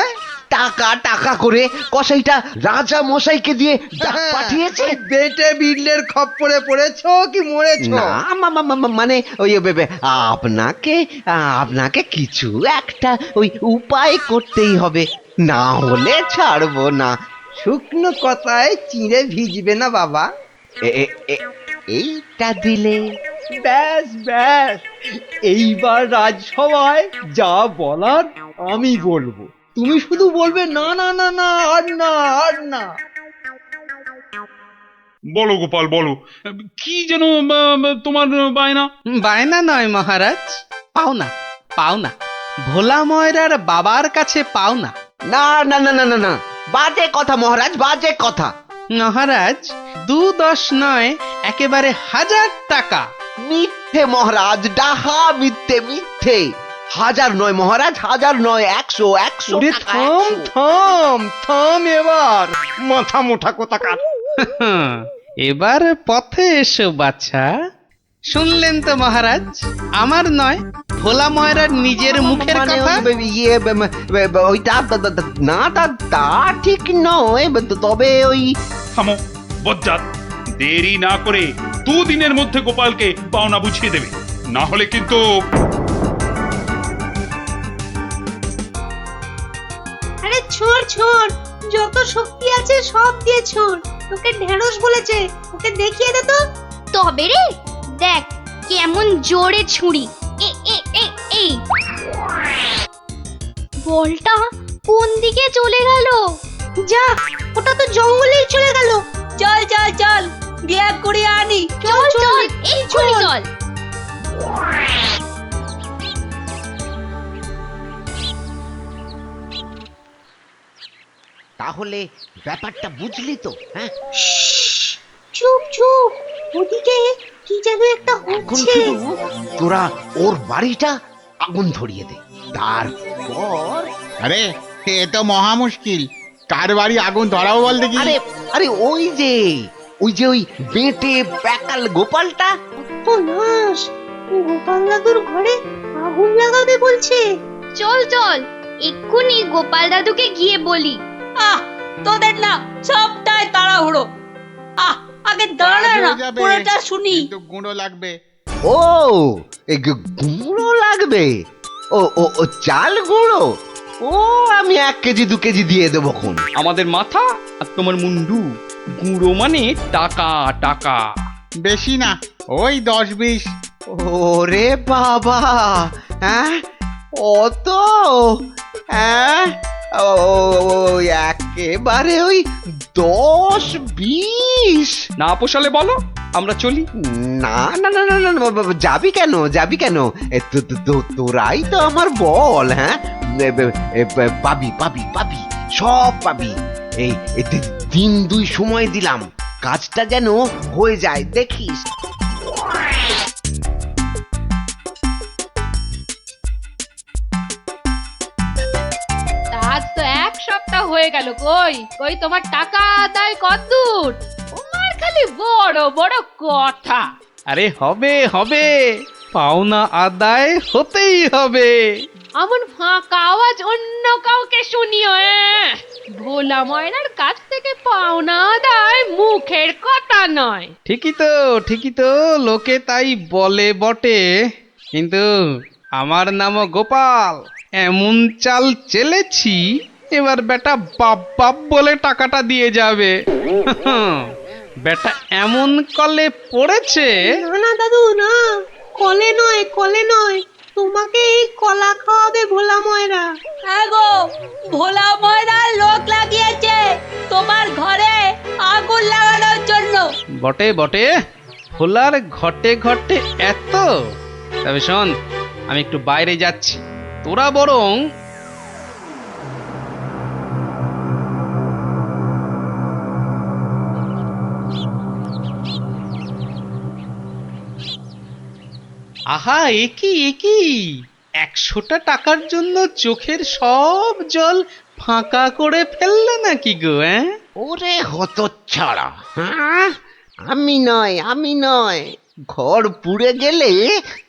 টাকা টাকা করে কসাইটা রাজা মশাইকে দিয়ে ডাক পাঠিয়েছে। বেটে বিড়লের খপ্পরে পড়েছো কি মরেছো? না মানে ওই আপনাকে আপনাকে কিছু একটা ওই উপায় করতেই হবে, না হলে ছাড়বো না। শুকনো কথায় চিঁড়ে ভিজবে না বাবা। এইটা দিলে ব্যাস ব্যাস, এইবার রাজসভায় যা বলার আমি বলবো, তুমি শুধু বলবে না না না না, আর না আর না। বলো গোপাল বলো, কি যেন তোমার বায়না? বায়না নয় মহারাজ, পাওনা পাওনা, ভোলা ময়রার বাবার কাছে পাওনা। না না না না না না, বাজে কথা মহারাজ, বাজে কথা। মহারাজ 2-10 নয়, একেবারে 1000 টাকা। মিথ্যে মহারাজ, ডাহা মিথ্যে মিথ্যে। 1000 নয় মহারাজ, 1000 নয়, 100 100 ওরে টাকা, থাম 100। থাম থাম, এবার মাথা মোটা কোথাকার। এবার পথে এসো বাছা। শুনলেন তো মহারাজ, আমার নয়, ভোলা ময়রার নিজের মুখের মানে কথা। ওইটা না, তা ঠিক নয়, তবে ওই থামো বজ্জাত, দেরি না করে 2 দিনের মধ্যে গোপালকে পাওনা বুঝিয়ে দেবে, না হলে কিন্তু। আরে ছোড় ছোড়, যত শক্তি আছে সব দিয়ে ছোড়। তোকে ঢেঁড়স বলেছে, ওকে দেখিয়ে দে তো। তবে রে দেখ কেমন জোরে ছুরি। এই বলটা কোন দিকে চলে গেল? যা, ওটা তো জঙ্গলেই চলে গেল। চল চল চল, বিয়ে করে আনি। চল চল, এই ছুরি চল। তাহলে ব্যাপারটা বুঝলি তো? হ্যাঁ, চুপ চুপ, ওদিকে কি যেন একটা এখন হচ্ছে। শুধু তোরা ওর বাড়িটা আগুন ধরিয়ে দে, তারপর আরে এ তো মহা মুশকিল, কার বাড়ি আগুন ধরাবো বল দেখি। আরে আরে ওই যে ওই বেঁটে প্যাকাল গোপালটা। তো নাশ, গোপাল দাদুর ঘরে আগুন লাগাবে বলছে। চল চল, এক্ষুনি গোপাল দাদুকে গিয়ে বলি। তোদের না সবটাই তাড়াহুড়ো। আগে দাঁড়া না, পুরোটা শুনি। কিন্তু গুঁড়ো লাগবে। ও এই গুঁড়ো লাগবে? ও ও ও চাল গুঁড়ো? ও আমি 1 কেজি 2 কেজি দিয়ে দেবো খন। আমাদের মাথা আর তোমার মুন্ডু, গুঁড়ো মানে টাকা টাকা। বেশি না, ওই 10-20। ওরে বাবা, হ্যাঁ অত? হ্যাঁ ও একেবারে ওই 10-20? না পোষালে বলো, আমরা চলি। না না না না না না, যাবি কেন যাবি কেন? তোরাই তো আমার বল। হ্যাঁ পাবি পাবি পাবি, সব পাবি। এই 3-2 সময় দিলাম, কাজটা যেন হয়ে যায়, দেখিস। আজ তো 1 সপ্তাহ হয়ে গেল, কই কই তোমার টাকা আদায় কতদূর? তোমার খালি বড় বড় কথা। আরে হবে হবে, পাওনা আদায় হতেই হবে। এমন ফাঁকা আওয়াজ অন্য কাউকে শুনিও। ভোলা ময়নার কাছ থেকে পাওনা আদায় মুখের কথা নয়। ঠিকই তো, লোকে তাই বলে বটে, কিন্তু আমার নামও গোপাল। এমন চাল চেলেছি, এবার বেটা বাপ বাপ বলে টাকাটা দিয়ে যাবে। বেটা এমন কলে পড়েছে। না না দাদু না, কলে নয় কলে নয়, তোমাকে এই কলা খাওয়াবে ভোলা ময়রা। হ্যাঁ গো, ভোলা ময়রা লোক লাগিয়েছে তোমার ঘরে আগুন লাগানোর জন্য। বটে বটে, ভোলার ঘটে ঘটে এত। তবে শোন, আমি একটু বাইরে যাচ্ছি, তোরা বরং আহা, একই 100টা টাকার জন্য চোখের সব জল ফাঁকা করে ফেললে নাকি গো? ওরে হতচ্ছাড়া, হ্যাঁ আমি নয়, ঘর পুড়ে গেলে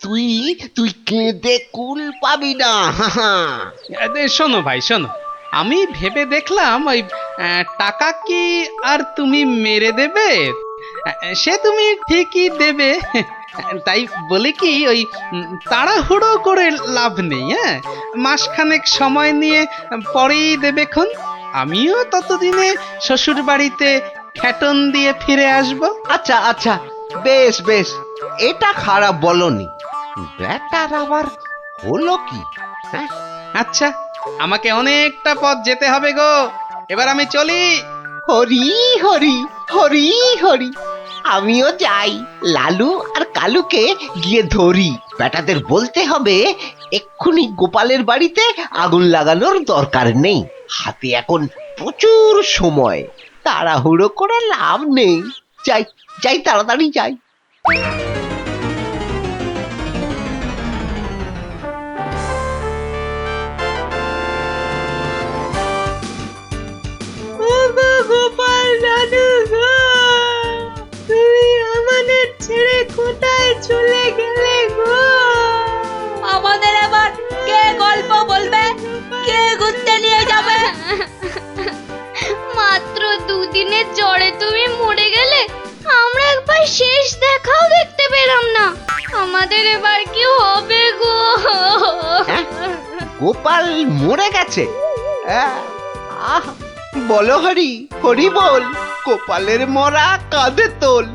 তুই কেঁদে কুল পাবি না। শোনো ভাই শোনো, আমি ভেবে দেখলাম ওই টাকা কি আর তুমি মেরে দেবে? সে তুমি ঠিকই দেবে, তাই বলে কি ওই তাড়াহুড়ো করে লাভ নেই। হ্যাঁ, মাসখানেক সময় নিয়ে পরেই দেবেক্ষণ। আমিও ততদিনে শ্বশুর বাড়িতে খ্যাটন দিয়ে ফিরে আসব। আচ্ছা আচ্ছা, বেশ বেশ, এটা খারাপ বলনি। ব্যাটার আবার হলো কি? হ্যাঁ, আচ্ছা, আমাকে অনেকটা পথ যেতে হবে গো, এবার আমি চলি। হরি হরি হরি হরি, আমিও যাই। লালু আর কালুকে গিয়ে ধরি। বেটাদের বলতে হবে এক্ষুনি গোপালের বাড়িতে আগুন লাগানোর দরকার নেই। হাতে এখন প্রচুর সময়, তাড়াহুড়ো করে লাভ নেই। যাই যাই, তাড়াতাড়ি যাই। গোপাল দাদু গো, তুমি আমাদের ছেড়ে কোথায় চলে গেলে গো? আমাদের এবার কে গল্প বলবে, কে ঘুরতে নিয়ে যাবে? মাত্র দুদিনের জ্বরে তুমি মরে গেলে, আমরা একবার শেষ দেখাও দেখতে পেলাম না। আমাদের এবার কি হবে গো? গোপাল মরে গেছে? আহ, বলো হরি হরি বল, গোপালের মরা কাঁধে তোল।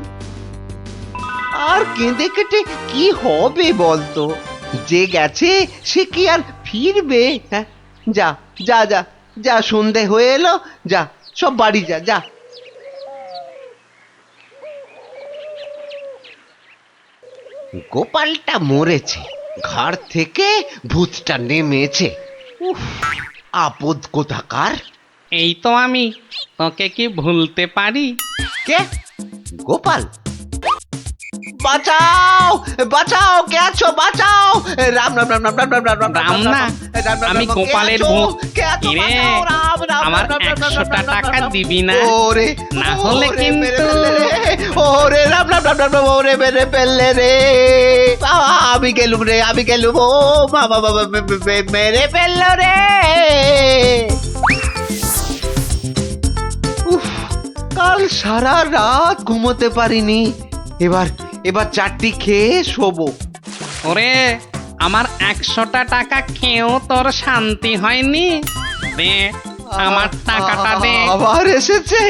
আর কেঁদে কেটে কি হবে বলতো? যে গেছে সে কি আর ফিরবে? হ্যাঁ, যা যা যা যা, সন্ধে হয়ে এলো, যা সব বাড়ি যা যা। গোপালটা মরেছে, ঘাড় থেকে ভূতটা নেমেছে। উফ, আপদ কোথাকার। এই তো আমি, তোকে কি ভুলতে পারি? কে? গোপাল? বাঁচাও বাঁচাও, কে আছো? বাঁচাও! রাম রাম রাম রাম রাম রাম রাম রাম না, আমি গোপালের ভূত। কিরে, আমার 100টা টাকা দিবি না? ওরে, না হলে কিন্তু ওরে রাম রাম রাম রাম রাম, ওরে মেরে ফেললে রে। আমি গেলুম রে, আমি গেলুম। ও বাবা বাবা, মেরে ফেললো রে। উফ, কাল সারা রাত ঘুমোতে পারিনি। এবার এবার চারটি খেয়ে শোবো। ওরে, আমার 100টা টাকা খেয়েও তোর শান্তি হয়নি? দে আমার টাকাটা দে। আবার এসেছে।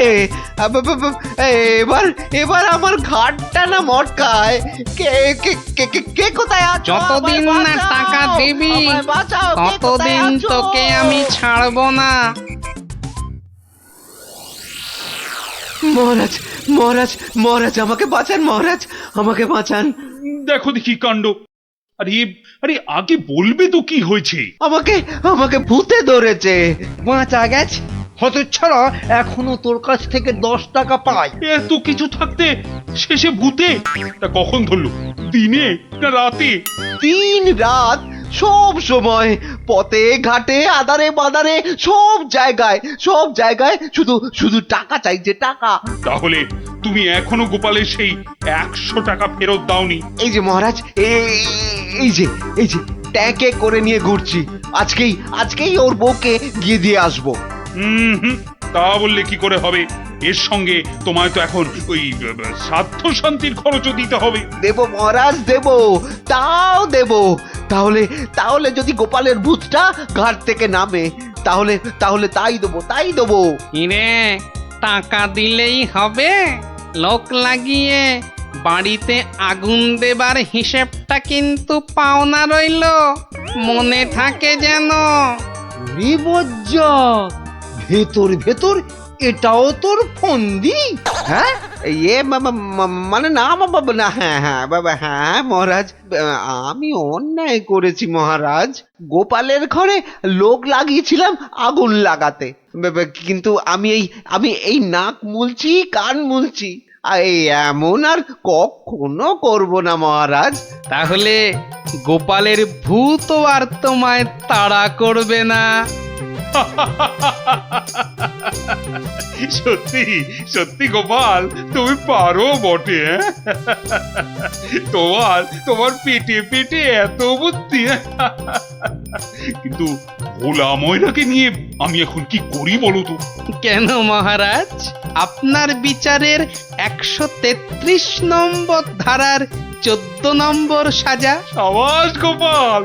এবার এবার আমার ঘাটটা না মটকায়। কে কে কে কে- কে কোথায় আছো? যতদিন আমায় না বাঁচাও, টাকা দিবি, আমায় বাঁচাও, কে কোথায় ততদিন আছো? তোকে আমি ছাড়বো না। মহারাজ মহারাজ মহারাজ, আমাকে বাঁচান মহারাজ, আমাকে বাঁচান। দেখো দেখি কাণ্ড। আরে আরে, আগে বলবে তো কি হয়েছে? আমাকে আমাকে ভূতে ধরেছে। বাঁচা গেছে হতচ্ছাড়া, এখনো তোর কাছ থেকে 10 টাকা পাই। এত কিছু থাকতে শেষে ভূতে? তা কখন ধরলো? দিনে না রাতে? 3 রাত, সব সময়, পথে ঘাটে আদারে বাদারে, সব জায়গায় শুধু শুধু টাকা চাইছে, টাকা। তাহলে তুমি এখনো গোপালের সেই 100 টাকা ফেরত দাওনি? এই যে মহারাজ, এই যে ট্যাঁকে করে নিয়ে ঘুরছি। আজকেই ওর বউকে গিয়ে দিয়ে আসবো। হুম, তা বললে কি করে হবে? এর সঙ্গে তোমায় তো এখন ওই সাধ্য শান্তির খরচও দিতে হবে। দেব মহারাজ, দেব, তাও দেব। তাহলে যদি গোপালের ভূতটা ঘাট থেকে নামে, তাহলে তাই দেবো। কিরে, টাকা দিলেই হবে? লোক লাগিয়ে বাড়িতে আগুন দেবার হিসেবটা কিন্তু পাওনা রইল, মনে থাকে যেন। বিপজ্জনক। ভেতর ভেতর এটাও তোর ফন্দি? হ্যাঁ, মানে না বাবা, না, হ্যাঁ বাবা, হ্যাঁ মহারাজ, আমি অন্যায় করেছি মহারাজ। গোপালের ঘরে লোক লাগিয়েছিলাম আগুন লাগাতে, কিন্তু আমি এই নাক মুলছি, কান মুলছি, এই এমন আর কখনো করব না মহারাজ। তাহলে গোপালের ভূত আর তোমায় তাড়া করবে না? সত্যি সত্যি গোপাল, তুমি পারো বটে। তোমার তোমার পেটে পেটে এত বুদ্ধি। কিন্তু ভোলা ময়নাকে নিয়ে আমি এখন কি করি বলো তো? কেন মহারাজ, আপনার বিচারের 133 নম্বর ধারার 14 নম্বর সাজা। সাবাস গোপাল।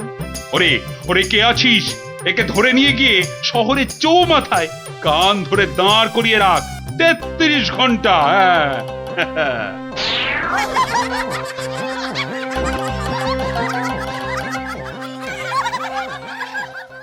ওরে ওরে, কে আছিস? একে ধরে নিয়ে গিয়ে শহরের চৌমাথায় কান ধরে দাঁড় করিয়ে রাখ 33 ঘন্টা। হ্যাঁ